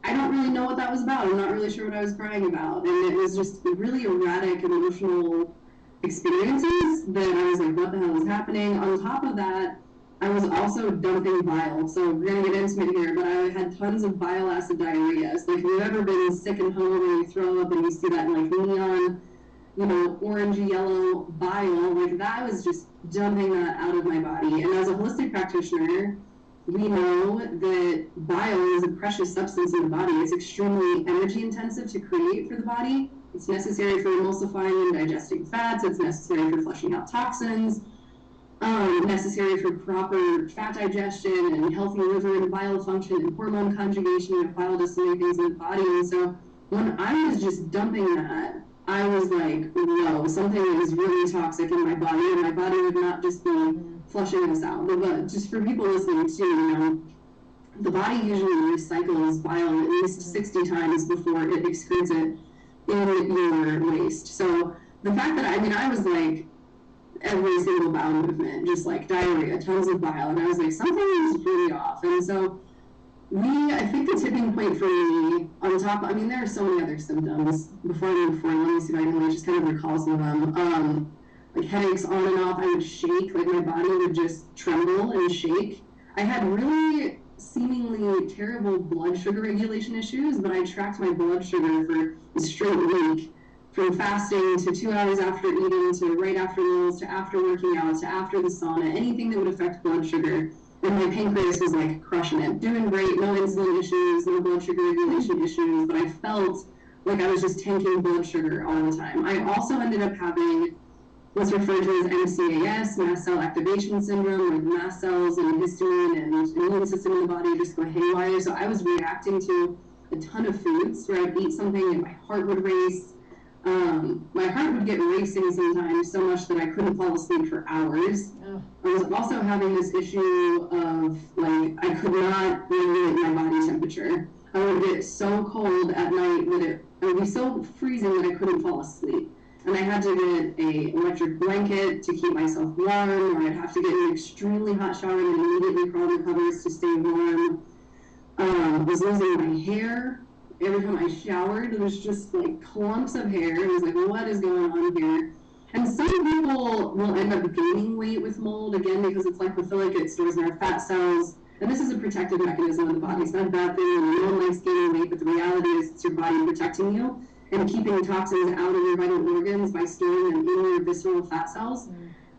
Speaker 2: I don't really know what that was about. I'm not really sure what I was crying about. And it was just really erratic emotional experiences that I was like, what the hell is happening? On top of that, I was also dumping bile. So we're going to get intimate here, but I had tons of bile acid diarrhea. So if you've ever been sick and home and you throw up and you see that neon, orangey yellow bile, that was just dumping that out of my body. And as a holistic practitioner, we know that bile is a precious substance in the body. It's extremely energy intensive to create for the body. It's necessary for emulsifying and digesting fats. It's necessary for flushing out toxins. Necessary for proper fat digestion and healthy liver and bile function and hormone conjugation and bile does so many things in the body. And so when I was just dumping that, I was like, whoa, something is really toxic in my body, and my body would not just be flushing this out. But just for people listening too, the body usually recycles bile at least 60 times before it excretes it in your waste. So the fact that, I was like, every single bowel movement, just diarrhea, tons of bile, and I was like, something is really off. And so I think the tipping point for me, on top, there are so many other symptoms. Before I move forward, let me see if I can just kind of recall some of them. Headaches on and off, I would shake, my body would just tremble and shake. I had really seemingly terrible blood sugar regulation issues, but I tracked my blood sugar for a straight week, from fasting to 2 hours after eating, to right after meals, to after working out, to after the sauna, anything that would affect blood sugar. And my pancreas was crushing it, doing great, no insulin issues, no blood sugar regulation issues, but I felt like I was just tanking blood sugar all the time. I also ended up having what's referred to as MCAS, mast cell activation syndrome, where the mast cells and histamine and immune system in the body just go haywire. So I was reacting to a ton of foods where I'd eat something and my heart would race. My heart would get racing sometimes so much that I couldn't fall asleep for hours. Oh. I was also having this issue of I could not regulate my body temperature. I would get so cold at night that it would be so freezing that I couldn't fall asleep. and I had to get a electric blanket to keep myself warm, or I'd have to get an extremely hot shower and immediately crawl in the covers to stay warm. Was losing my hair. Every time I showered, there was just like clumps of hair. It was like, what is going on here? And some people will end up gaining weight with mold, again, because it's lipophilic, it stores in our fat cells. And this is a protective mechanism of the body. It's not a bad thing, no one likes gaining weight, but the reality is it's your body protecting you and keeping toxins out of your vital organs by storing them in your visceral fat cells.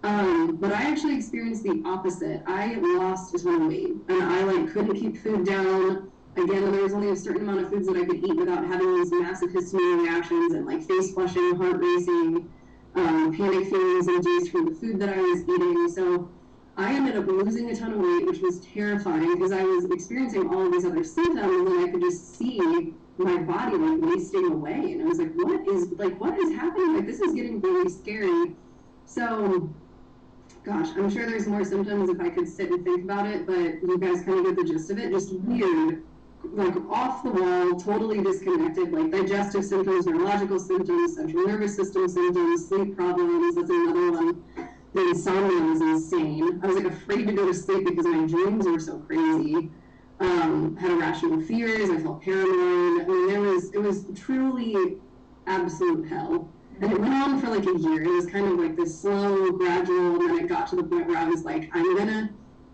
Speaker 2: But I actually experienced the opposite. I lost a ton of weight, and I like couldn't keep food down. Again, there was only a certain amount of foods that I could eat without having these massive histamine reactions and like face flushing, heart racing, panic feelings induced from the food that I was eating. So I ended up losing a ton of weight, which was terrifying because I was experiencing all of these other symptoms, and I could just see my body like wasting away. And I was like, what is happening? Like, this is getting really scary. So, gosh, I'm sure there's more symptoms if I could sit and think about it, but you guys kind of get the gist of it. Just weird, like off the wall, totally disconnected, like digestive symptoms, neurological symptoms, central nervous system symptoms, sleep problems. That's another one. The insomnia was insane. I was like afraid to go to sleep because my dreams were so crazy. Had irrational fears. I felt paranoid. I mean, it was truly absolute hell. And it went on for like a year. It was kind of like this slow, gradual, and then it got to the point where I was like, I'm gonna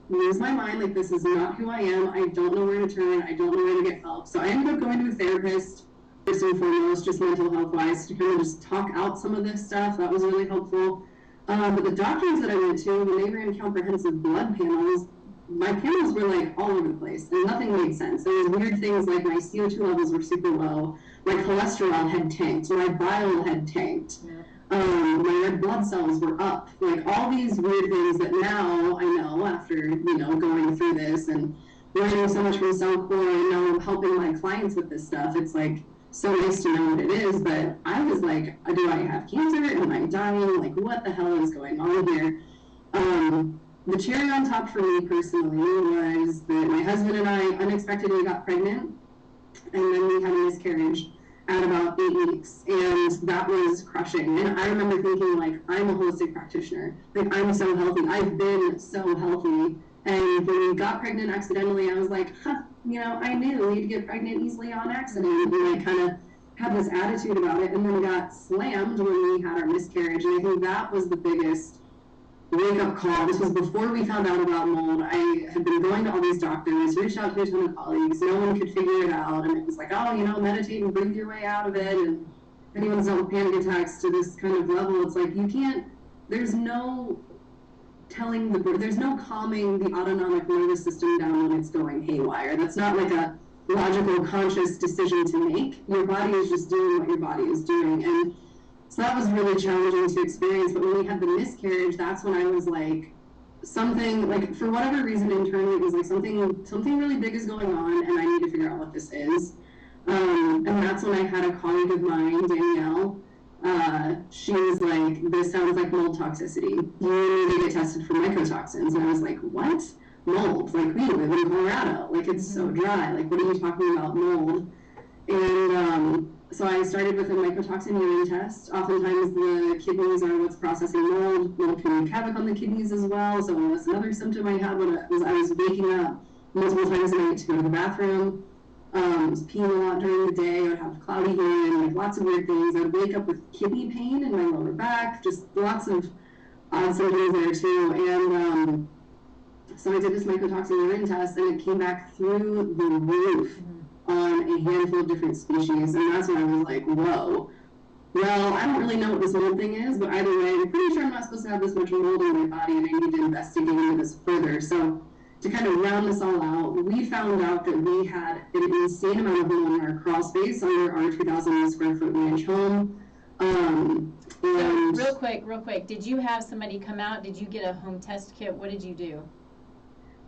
Speaker 2: lose my mind. Like, this is not who I am. I don't know where to turn. I don't know where to get help. So I ended up going to a therapist, first and foremost, just mental health wise, to kind of just talk out some of this stuff. That was really helpful. But the doctors that I went to, when they ran comprehensive blood panels, my panels were like all over the place, and nothing made sense. There was weird things like my CO2 levels were super low, my cholesterol had tanked, my bile had tanked, my red blood cells were up, like all these weird things that now I know after, going through this and learning so much from Cellcore and now helping my clients with this stuff. It's like so nice to know what it is, but I was like, do I have cancer? Am I dying? Like, what the hell is going on here? The cherry on top for me personally was that my husband and I unexpectedly got pregnant, and then we had a miscarriage at about 8 weeks, and that was crushing. And I remember thinking, like, I'm a holistic practitioner. Like, I'm so healthy. I've been so healthy. And when we got pregnant accidentally, I was like, I knew you'd get pregnant easily on accident. And I kind of had this attitude about it, and then got slammed when we had our miscarriage. And I think that was the biggest wake-up call. This was before we found out about mold. I had been going to all these doctors, reached out to a ton of colleagues. No one could figure it out. And it was like, meditate and breathe your way out of it. And if anyone's dealt with panic attacks to this kind of level, it's like there's no calming the autonomic nervous system down when it's going haywire. That's not like a logical, conscious decision to make. Your body is just doing what your body is doing. And so that was really challenging to experience. But when we had the miscarriage, that's when I was like, something, like, for whatever reason internally, it was like something really big is going on, and I need to figure out what this is. And that's when I had a colleague of mine, Danielle. She was like, this sounds like mold toxicity. You need to get tested for mycotoxins. And I was like, what? Mold? Like, we live in Colorado. Like, it's so dry. Like, what are you talking about, mold? And so I started with a mycotoxin urine test. Oftentimes the kidneys are what's processing mold. Mold can wreak havoc on the kidneys as well. So that's another symptom I had when I was waking up multiple times a night to go to the bathroom. I was peeing a lot during the day. I would have cloudy urine, like lots of weird things. I would wake up with kidney pain in my lower back, just lots of odd symptoms there too. And so I did this mycotoxin urine test, and it came back through the roof on a handful of different species. And that's when I was like, whoa. Well, I don't really know what this mold thing is, but either way, I'm pretty sure I'm not supposed to have this much mold in my body, and I need to investigate into this further. So to kind of round this all out, we found out that we had an insane amount of mold in our crawl space under our 2,000 square foot ranch home.
Speaker 1: So real quick, did you have somebody come out? Did you get a home test kit? What did you do?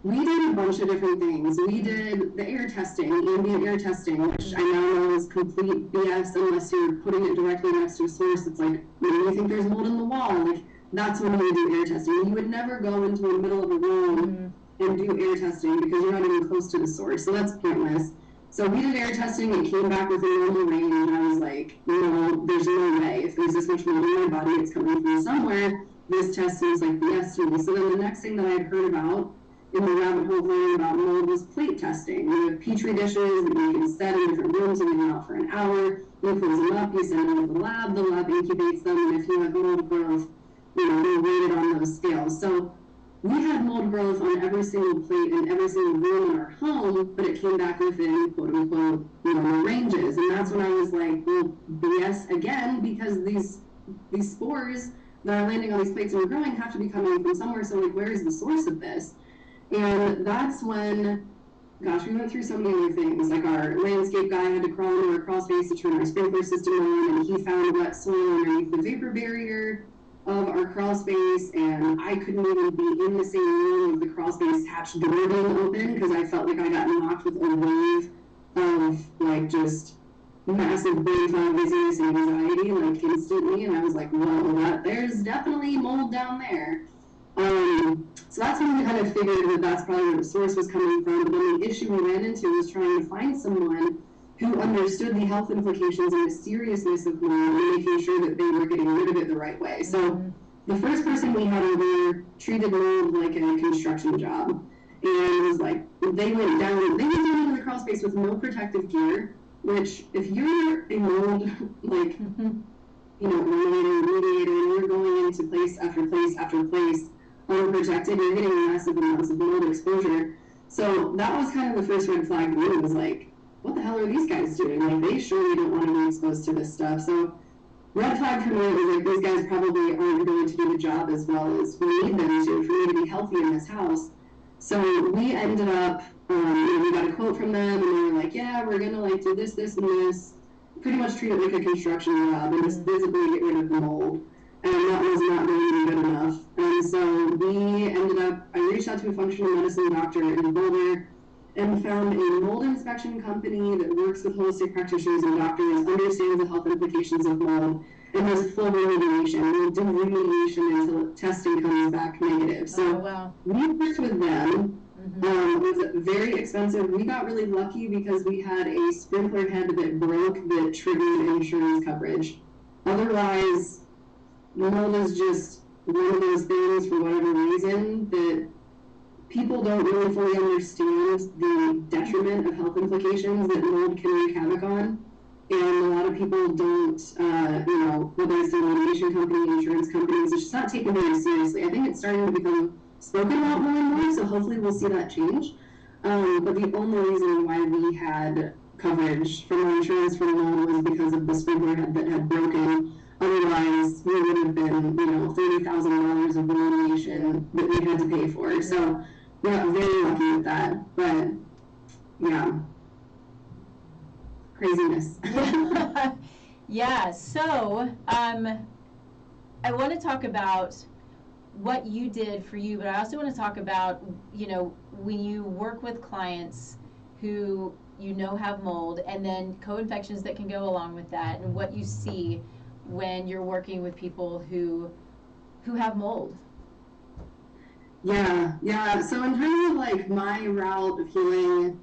Speaker 2: We did a bunch of different things. We did the air testing, ambient air testing, which I now know is complete BS unless you're putting it directly next to a source. It's like, when you think there's mold in the wall, like, that's when we do air testing. You would never go into the middle of a room and do air testing because you're not even close to the source, so that's pointless. So we did air testing, it came back with a normal range, and I was like, no, there's no way. If there's this much mold in my body, it's coming from somewhere. This test seems like BS to me. So then the next thing that I had heard about in the rabbit hole learning about mold was plate testing. We have petri dishes that you can set in different rooms and leave them out for an hour. You close them up, you send them to the lab incubates them, and if you have mold growth, you know, they rate it on those scales. So we had mold growth on every single plate in every single room in our home, but it came back within quote unquote normal ranges. And that's when I was like, well, BS again, because these spores that are landing on these plates and growing have to be coming from somewhere. So like, where is the source of this? And that's when, gosh, we went through so many other things. Like our landscape guy had to crawl into our crawl space to turn our sprinkler system on, and he found wet soil underneath the vapor barrier of our crawl space, and I couldn't even be in the same room with the crawl space hatch door being open because I felt like I got knocked with a wave of like just massive brain fog, dizziness, and anxiety like instantly, and I was like, whoa, there's definitely mold down there. So that's when we kind of figured that that's probably where the source was coming from. But then the issue we ran into was trying to find someone who understood the health implications and the seriousness of mold and making sure that they were getting rid of it the right way. So the first person we had over treated mold like a construction job. And it was like, they went down into the crawl space with no protective gear, which if you're a mold, like, you know, mediator, and you're going into place after place after place unprotected, you're getting massive amounts of mold exposure. So that was kind of the first red flag to me. It was like, what the hell are these guys doing? Like, they surely don't want to be exposed to this stuff. So red flag for me was like, these guys probably aren't going to do the job as well as we need them to for me to be healthy in this house. So we ended up, we got a quote from them, and they were like, yeah, we're gonna like do this, this, and this, pretty much treat it like a construction job and just visibly get rid of the mold. And that was not going to be good enough. And so we ended up, I reached out to a functional medicine doctor in Boulder and found a mold inspection company that works with holistic practitioners and doctors, understands the health implications of mold, and has full remediation. We'll do remediation until testing comes back negative. So we worked with them. It was very expensive. We got really lucky because we had a sprinkler head that broke that triggered insurance coverage. Otherwise, mold is just one of those things, for whatever reason, that people don't really fully understand the detriment of health implications that mold can wreak havoc on. And a lot of people don't, you know, whether it's the remediation company, insurance companies, it's just not taken very seriously. I think it's starting to become spoken about more and more, so hopefully we'll see that change. But the only reason why we had coverage from our insurance for mold was because of the sprinkler head that had broken. Otherwise, we would have been, you know, $30,000 of remediation that we had to pay for. So we got very lucky with that. But yeah, craziness.
Speaker 1: Yeah. So I want to talk about what you did for you, but I also want to talk about, you know, when you work with clients who you know have mold, and then co-infections that can go along with that, and what you see when you're working with people who have mold.
Speaker 2: Yeah. So in terms of like my route of healing,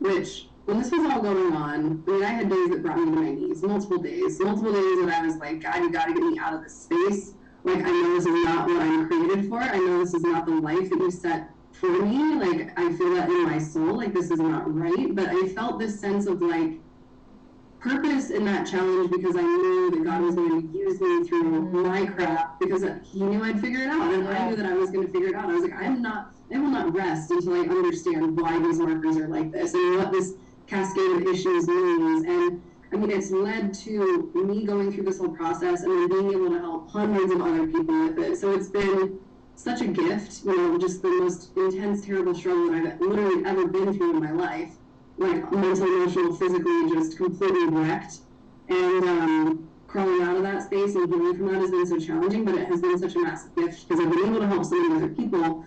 Speaker 2: which when this was all going on, I mean, I had days that brought me to my knees, multiple days that I was like, God, you gotta get me out of this space. Like, I know this is not what I'm created for. I know this is not the life that you set for me. Like, I feel that in my soul, like this is not right. But I felt this sense of like purpose in that challenge because I knew that God was going to use me through my crap because He knew I'd figure it out, and I knew that I was going to figure it out. I was like, I will not rest until I understand why these markers are like this and what this cascade of issues means. And I mean, it's led to me going through this whole process and then being able to help hundreds of other people with it. So it's been such a gift, you know, just the most intense, terrible struggle that I've literally ever been through in my life. Like mental, emotional, physically, just completely wrecked. And crawling out of that space and healing from that has been so challenging, but it has been such a massive gift because I've been able to help so many other people.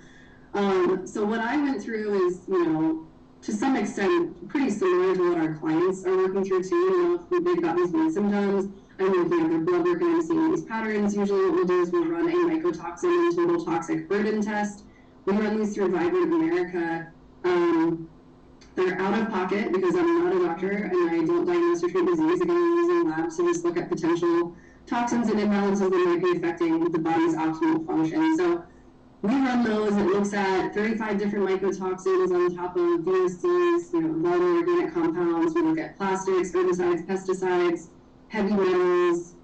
Speaker 2: So what I went through is, you know, to some extent, pretty similar to what our clients are working through too. You know, if they've got these main symptoms, I'm looking at their blood work and I'm seeing these patterns. Usually what we'll do is we'll run a mycotoxin and total toxic burden test. We run these through Vibrant America. They're out of pocket because I'm not a doctor and I don't diagnose or treat disease. Again, I'm using labs to just look at potential toxins and imbalances that might be affecting the body's optimal function. So we run those. It looks at 35 different mycotoxins on top of VOCs, volatile organic compounds. We look at plastics, herbicides, pesticides, heavy metals,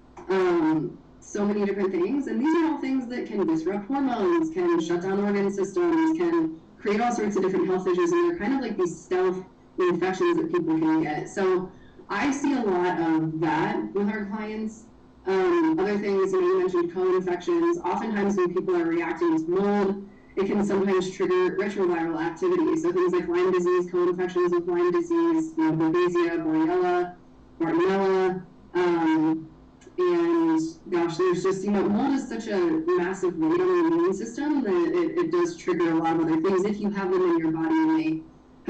Speaker 2: so many different things. And these are all things that can disrupt hormones, can shut down organ systems, can create all sorts of different health issues, and they're kind of like these stealth infections that people can get. So I see a lot of that with our clients. Other things, you mentioned co-infections. Oftentimes when people are reacting to mold, it can sometimes trigger retroviral activity. So things like Lyme disease, co-infections with Lyme disease, Babesia, Borrelia, Bartonella, and gosh, there's just, mold is such a massive weight on the immune system that it does trigger a lot of other things. If you have them in your body, and they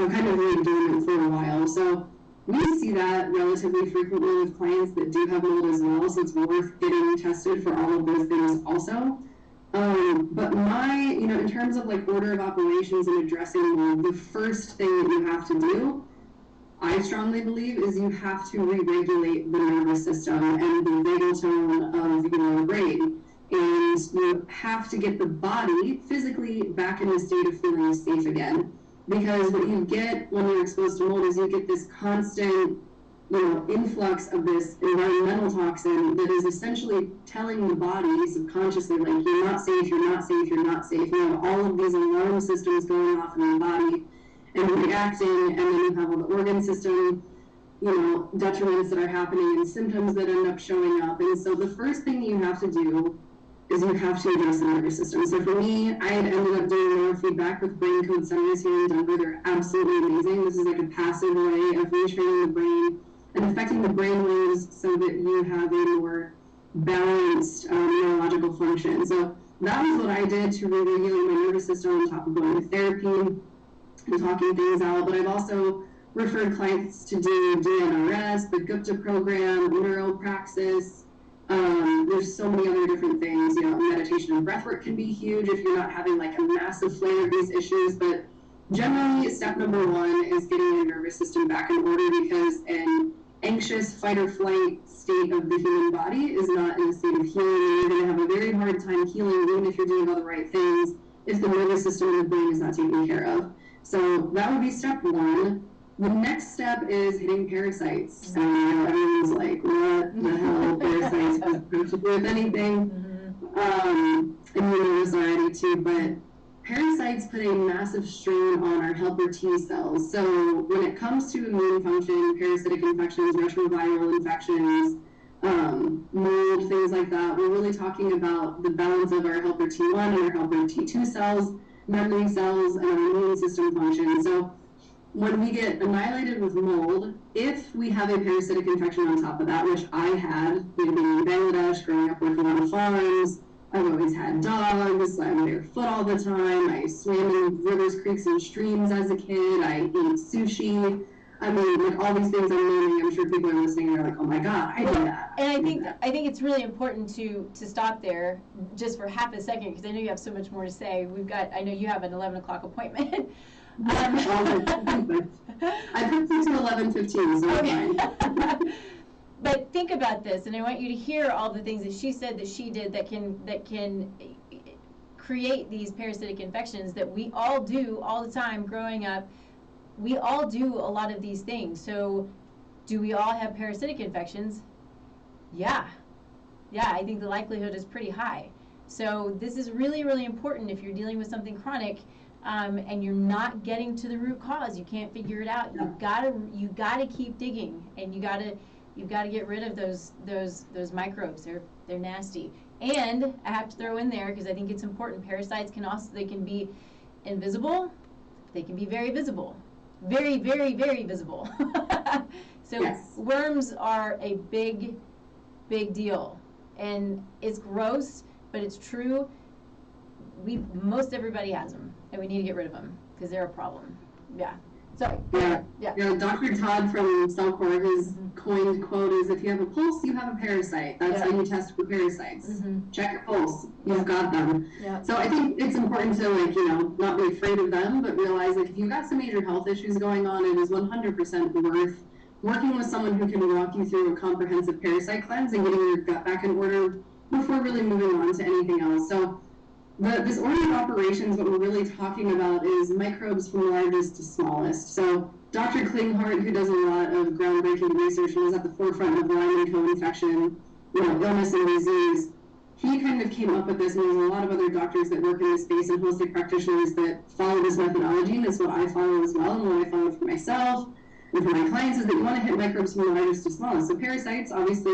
Speaker 2: have kind of been doing it for a while. So we see that relatively frequently with clients that do have mold as well, so it's worth getting tested for all of those things also. But in terms of like order of operations and addressing mold, the first thing that you have to do, I strongly believe, is you have to re-regulate the nervous system and the vagal tone of the brain. And you have to get the body physically back in a state of feeling safe again. Because what you get when you're exposed to mold is you get this constant, influx of this environmental toxin that is essentially telling the body subconsciously, like, you're not safe, you're not safe, you're not safe. You have all of these alarm systems going off in the body and reacting, and then you have all the organ system, detriments that are happening and symptoms that end up showing up. And so the first thing you have to do is you have to address the nervous system. So for me, I had ended up doing neurofeedback with brain code centers here in Denver. They're absolutely amazing. This is like a passive way of retraining the brain and affecting the brain waves so that you have a more balanced neurological function. So that was what I did to re-regulate my nervous system on top of going to therapy and talking things out. But I've also referred clients to do DNRS, the Gupta program, neuropraxis. There's so many other different things. Meditation and breathwork can be huge if you're not having like a massive flare of these issues. But generally, step number one is getting your nervous system back in order, because an anxious fight or flight state of the human body is not in a state of healing. You're going to have a very hard time healing, even if you're doing all the right things, if the nervous system and the brain is not taken care of. So that would be step one. The next step is hitting parasites. Everyone's like, what the hell? Parasites have to do with anything. And you know this already too, but parasites put a massive strain on our helper T cells. So when it comes to immune function, parasitic infections, retroviral infections, mold, things like that, we're really talking about the balance of our helper T1 and our helper T2 cells, memory cells, and our immune system function. So when we get annihilated with mold, if we have a parasitic infection on top of that, which I had, being in Bangladesh, growing up working on farms, I've always had dogs, I'm barefoot all the time, I swam in rivers, creeks, and streams as a kid, I ate sushi. I mean, like all these things I'm naming, I'm sure people are listening and they're like, oh my God, I did that.
Speaker 1: And I think it's really important to stop there just for half a second, because I know you have so much more to say. I know you have an 11 o'clock appointment.
Speaker 2: I put it to 11:15, so okay. Fine.
Speaker 1: But think about this, and I want you to hear all the things that she said that she did that can create these parasitic infections that we all do all the time growing up. We all do a lot of these things. So do we all have parasitic infections? Yeah, I think the likelihood is pretty high. So this is really, really important if you're dealing with something chronic. And you're not getting to the root cause. You can't figure it out. You gotta keep digging, and you've gotta get rid of those microbes. They're nasty. And I have to throw in there, because I think it's important, parasites they can be invisible. They can be very visible, very, very, very visible. So yes. Worms are a big, big deal, and it's gross, but it's true. Most everybody has them, and we need to get rid of them because they're a problem. Yeah. Sorry.
Speaker 2: Yeah. Dr. Todd from Cellcore, his coined quote is, if you have a pulse, you have a parasite. That's how you test for parasites. Check your pulse. You've got them. So I think it's important to, like, you know, not be afraid of them, but realize, like, if you've got some major health issues going on, it is 100% worth working with someone who can walk you through a comprehensive parasite cleanse and getting your gut back in order before really moving on to anything else. So this order of operations, what we're really talking about is microbes from largest to smallest. So Dr. Klinghardt, who does a lot of groundbreaking research and is at the forefront of Lyme and co-infection, you know, illness and disease, he kind of came up with this, and there's a lot of other doctors that work in this space and holistic practitioners that follow this methodology, and it's what I follow as well, and what I follow for myself and for my clients, is that you want to hit microbes from largest to smallest. So parasites obviously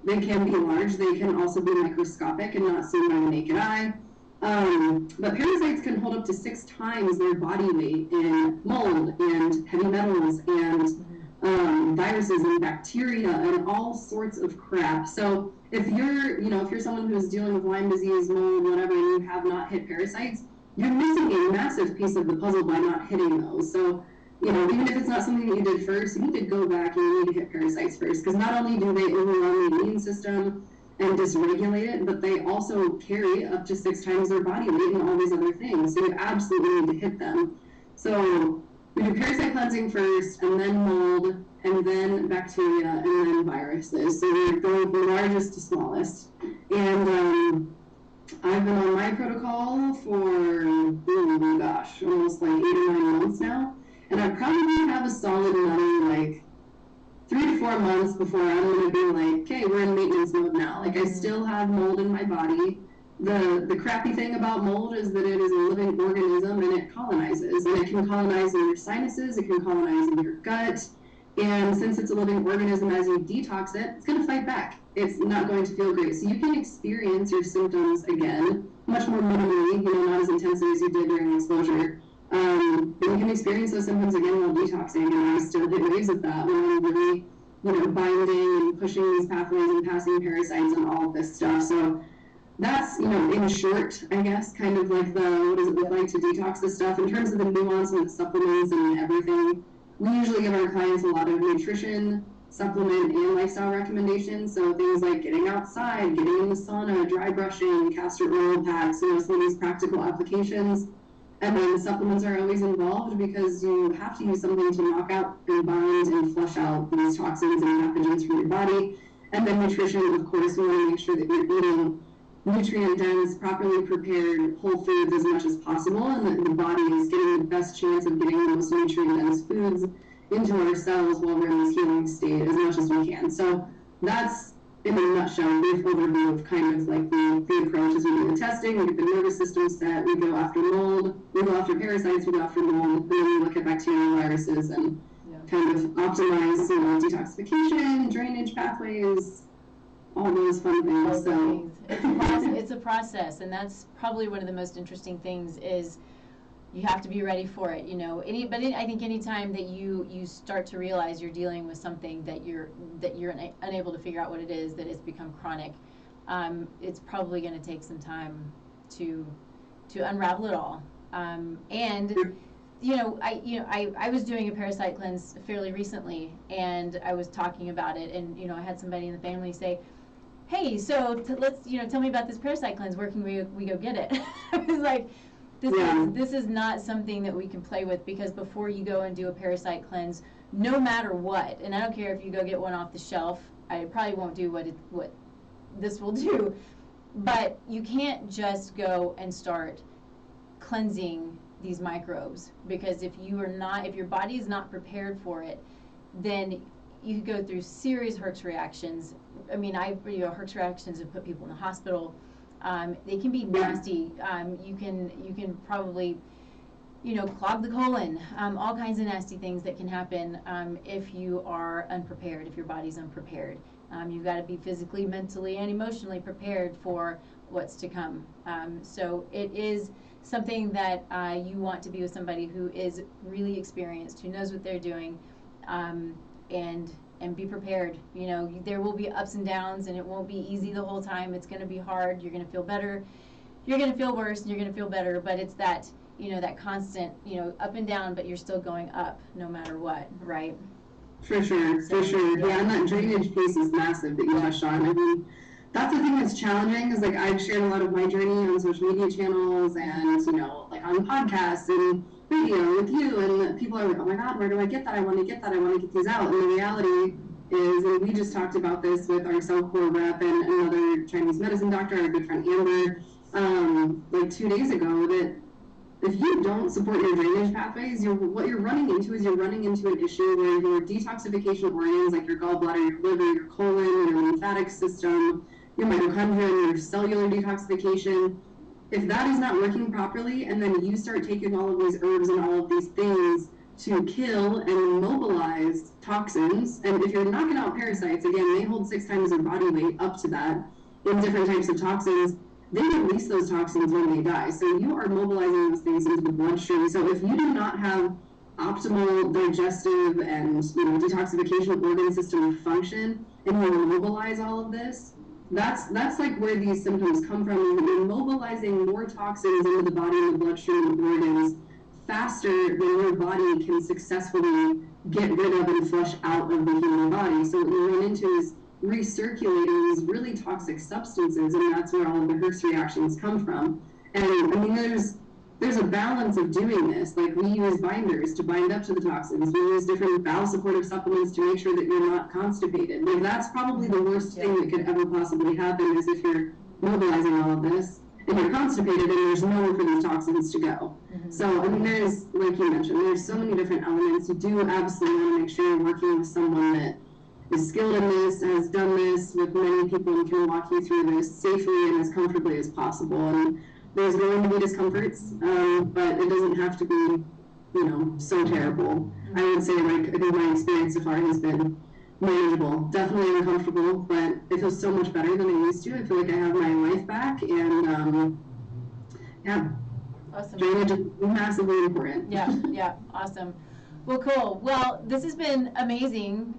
Speaker 2: they can be large, they can also be microscopic and not seen by the naked eye. But parasites can hold up to 6 times their body weight in mold and heavy metals and viruses and bacteria and all sorts of crap. So if you're someone who's dealing with Lyme disease, mold, whatever, and you have not hit parasites, you're missing a massive piece of the puzzle by not hitting those. So, you know, even if it's not something that you did first, you need to go back and you need to hit parasites first, because not only do they overwhelm the immune system and dysregulate it, but they also carry up to 6 times their body weight and all these other things. So you absolutely need to hit them. So we do parasite cleansing first, and then mold, and then bacteria, and then viruses. So we're going from largest to smallest. And I've been on my protocol for, almost like 8 or 9 months now. And I probably have a solid another, like, 3 to 4 months before I'm going to be like, okay, we're in maintenance mode now. Like, I still have mold in my body. The crappy thing about mold is that it is a living organism, and it colonizes. And it can colonize in your sinuses, it can colonize in your gut. And since it's a living organism, as you detox it, it's going to fight back. It's not going to feel great. So you can experience your symptoms again, much more minimally, not as intensely as you did during exposure. But you can experience those symptoms again while detoxing, and I still get waves of that when I'm really, binding and pushing these pathways and passing parasites and all of this stuff. So that's, in short, I guess, kind of like what does it look like to detox this stuff. In terms of the nuance and the supplements and everything, we usually give our clients a lot of nutrition, supplement, and lifestyle recommendations. So things like getting outside, getting in the sauna, dry brushing, castor oil packs, some of these practical applications. And then the supplements are always involved because you have to use something to knock out and bind and flush out these toxins and pathogens from your body. And then nutrition, of course, we want to make sure that you're eating nutrient-dense, properly prepared whole foods as much as possible, and that the body is getting the best chance of getting the most nutrient-dense foods into our cells while we're in this healing state as much as we can. So that's, in a nutshell, a brief overview of kind of like the approach. As we do the testing, we get the nervous system set, we go after mold, we go after parasites, we go after mold, and then we look at bacteria and viruses and kind of optimize, detoxification, drainage pathways, all those fun things. So
Speaker 1: it's a process, and that's probably one of the most interesting things is you have to be ready for it. I think anytime that you start to realize you're dealing with something that you're unable to figure out what it is, that it's become chronic, it's probably going to take some time to unravel it all. I was doing a parasite cleanse fairly recently, and I was talking about it, and I had somebody in the family say, hey, so let's tell me about this parasite cleanse. Where can we go get it? I was like, this is not something that we can play with, because before you go and do a parasite cleanse, no matter what, and I don't care if you go get one off the shelf, I probably won't do what this will do, but you can't just go and start cleansing these microbes, because if your body is not prepared for it, then you go through serious Herx reactions. I mean, Herx reactions have put people in the hospital. They can be nasty. You can probably, clog the colon. All kinds of nasty things that can happen if you are unprepared, if your body's unprepared. You've got to be physically, mentally, and emotionally prepared for what's to come. So it is something that you want to be with somebody who is really experienced, who knows what they're doing, and be prepared. There will be ups and downs, and it won't be easy the whole time. It's going to be hard. You're going to feel better. You're going to feel worse, and you're going to feel better. But it's that you know, that constant, you know, up and down, but you're still going up no matter what, right?
Speaker 2: For sure, for sure. Yeah, and that drainage piece is massive that you touched on. I mean, that's the thing that's challenging is like I've shared a lot of my journey on social media channels and, you know, like on podcasts and radio with you, and people are like, oh my God, where do I get that? I want to get that. I want to get these out. And the reality is, and we just talked about this with our cell core rep and another Chinese medicine doctor, our good friend Amber, like 2 days ago, that if you don't support your drainage pathways, what you're running into is you're running into an issue where your detoxification organs, like your gallbladder, your liver, your colon, your lymphatic system, your mitochondria, your cellular detoxification, if that is not working properly, and then you start taking all of these herbs and all of these things to kill and mobilize toxins, and if you're knocking out parasites, again, they hold 6 times their body weight up to that in different types of toxins, they release those toxins when they die. So you are mobilizing those things into the bloodstream. So if you do not have optimal digestive and, you know, detoxification organ system function, and you mobilize all of this, that's like where these symptoms come from. You're mobilizing more toxins into the body and the bloodstream and organs faster than your body can successfully get rid of and flush out of the human body. So what you run into is recirculating these really toxic substances, and that's where all of the KUHS reactions come from. And I mean, there's a balance of doing this. Like, we use binders to bind up to the toxins. We use different bowel supportive supplements to make sure that you're not constipated. Like, that's probably the worst thing that could ever possibly happen, is if you're mobilizing all of this and you're constipated and there's nowhere for these toxins to go. So, I mean, there's, like you mentioned, there's so many different elements. You do absolutely want to make sure you're working with someone that is skilled in this, has done this with many people, and can walk you through this safely and as comfortably as possible. And there's going to be discomforts, but it doesn't have to be, you know, so terrible. I would say, like, I think my experience so far has been manageable. Definitely uncomfortable, but it feels so much better than it used to. I feel like I have my life back, and yeah.
Speaker 1: Awesome.
Speaker 2: Drainage is massively important.
Speaker 1: Yeah, awesome. Well, cool. Well, this has been amazing.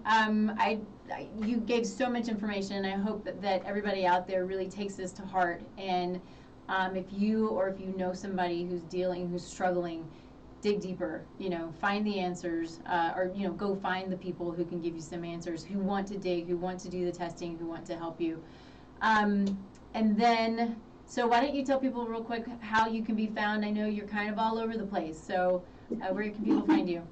Speaker 1: You gave so much information. I hope that everybody out there really takes this to heart. And if you know somebody who's struggling, dig deeper. You know, find the answers, or, you know, go find the people who can give you some answers, who want to dig, who want to do the testing, who want to help you. And then, so why don't you tell people real quick how you can be found? I know you're kind of all over the place, so where can people find you?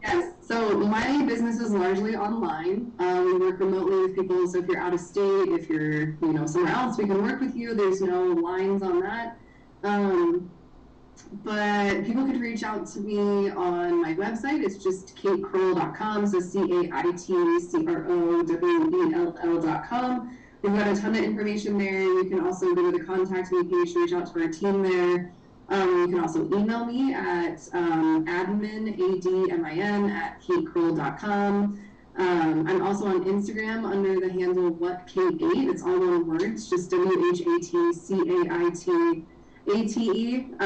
Speaker 2: Yes, so my business is largely online. We work remotely with people, so if you're out of state, if you're, you know, somewhere else, we can work with you. There's no lines on that. But people could reach out to me on my website. It's just KateCrowl.com, so CateCrowl.com. We've got a ton of information there. You can also go to the contact me page to reach out to our team there. You can also email me at admin@KateCrowl.com. I'm also on Instagram under the handle WhatKate8. It's all one word. It's just WhatCaiteAte. Everything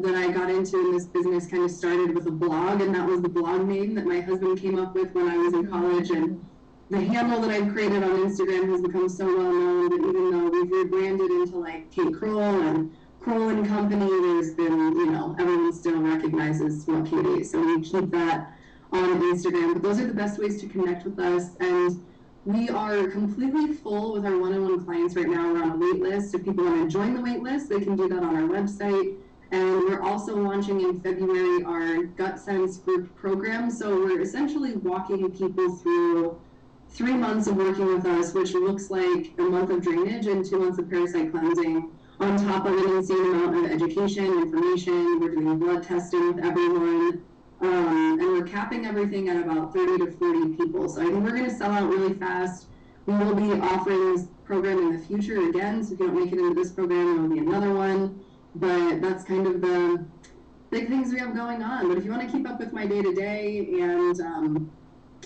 Speaker 2: that I got into in this business kind of started with a blog, and that was the blog name that my husband came up with when I was in college. And the handle that I've created on Instagram has become so well known that even though we've rebranded into like Kate Crowl and Crowl and Company, there's been, you know, everyone still recognizes what Kate is. So we keep that on Instagram. But those are the best ways to connect with us. And we are completely full with our one-on-one clients right now. We're on a wait list. If people want to join the wait list, they can do that on our website. And we're also launching in February our Gut Sense group program. So we're essentially walking people through 3 months of working with us, which looks like a month of drainage and 2 months of parasite cleansing, on top of an insane amount of education, information. We're doing blood testing with everyone. And we're capping everything at about 30 to 40 people. So I think we're going to sell out really fast. We will be offering this program in the future again. So if you don't make it into this program, there will be another one. But that's kind of the big things we have going on. But if you want to keep up with my day-to-day and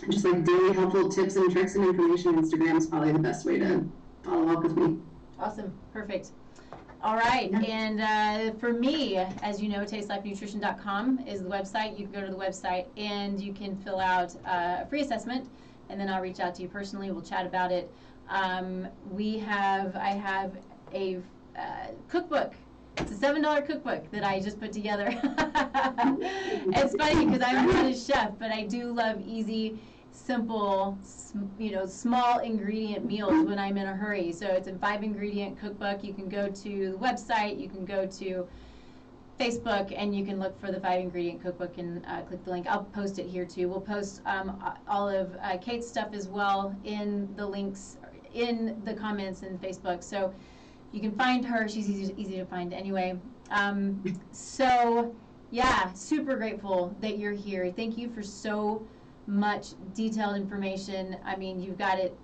Speaker 2: just like daily helpful tips and tricks and information, Instagram is probably the best way to follow up with me.
Speaker 1: Awesome. Perfect. All right, and for me, as you know, tastelifenutrition.com is the website. You can go to the website and you can fill out a free assessment, and then I'll reach out to you personally. We'll chat about it. I have a cookbook It's a $7 cookbook that I just put together. It's funny because I'm not a chef, but I do love easy, simple, small ingredient meals when I'm in a hurry. So it's a 5-ingredient cookbook. You can go to the website, you can go to Facebook, and you can look for the 5-ingredient cookbook and click the link. I'll post it here too. We'll post all of Kate's stuff as well in the links in the comments in Facebook. So you can find her. She's easy to find anyway. So yeah, super grateful that you're here. Thank you for so much detailed information. I mean, you've got it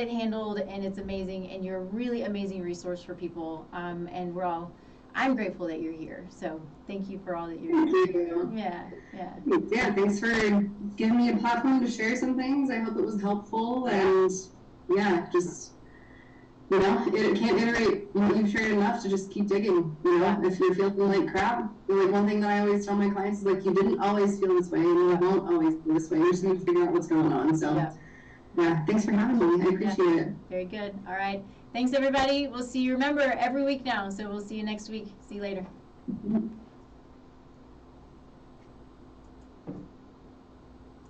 Speaker 1: handled, and it's amazing, and you're a really amazing resource for people. And I'm grateful that you're here. So thank you for all that you're doing.
Speaker 2: Thank you.
Speaker 1: Yeah.
Speaker 2: Yeah, thanks for giving me a platform to share some things. I hope it was helpful, and yeah, just, it can't iterate. You've shared enough to just keep digging. If you're feeling like crap, one thing that I always tell my clients is you didn't always feel this way, and you won't always feel this way. You just need to figure out what's going on. So yeah, thanks for having me. I appreciate it.
Speaker 1: Very good. All right. Thanks, everybody. We'll see you. Remember, every week now. So we'll see you next week. See you later.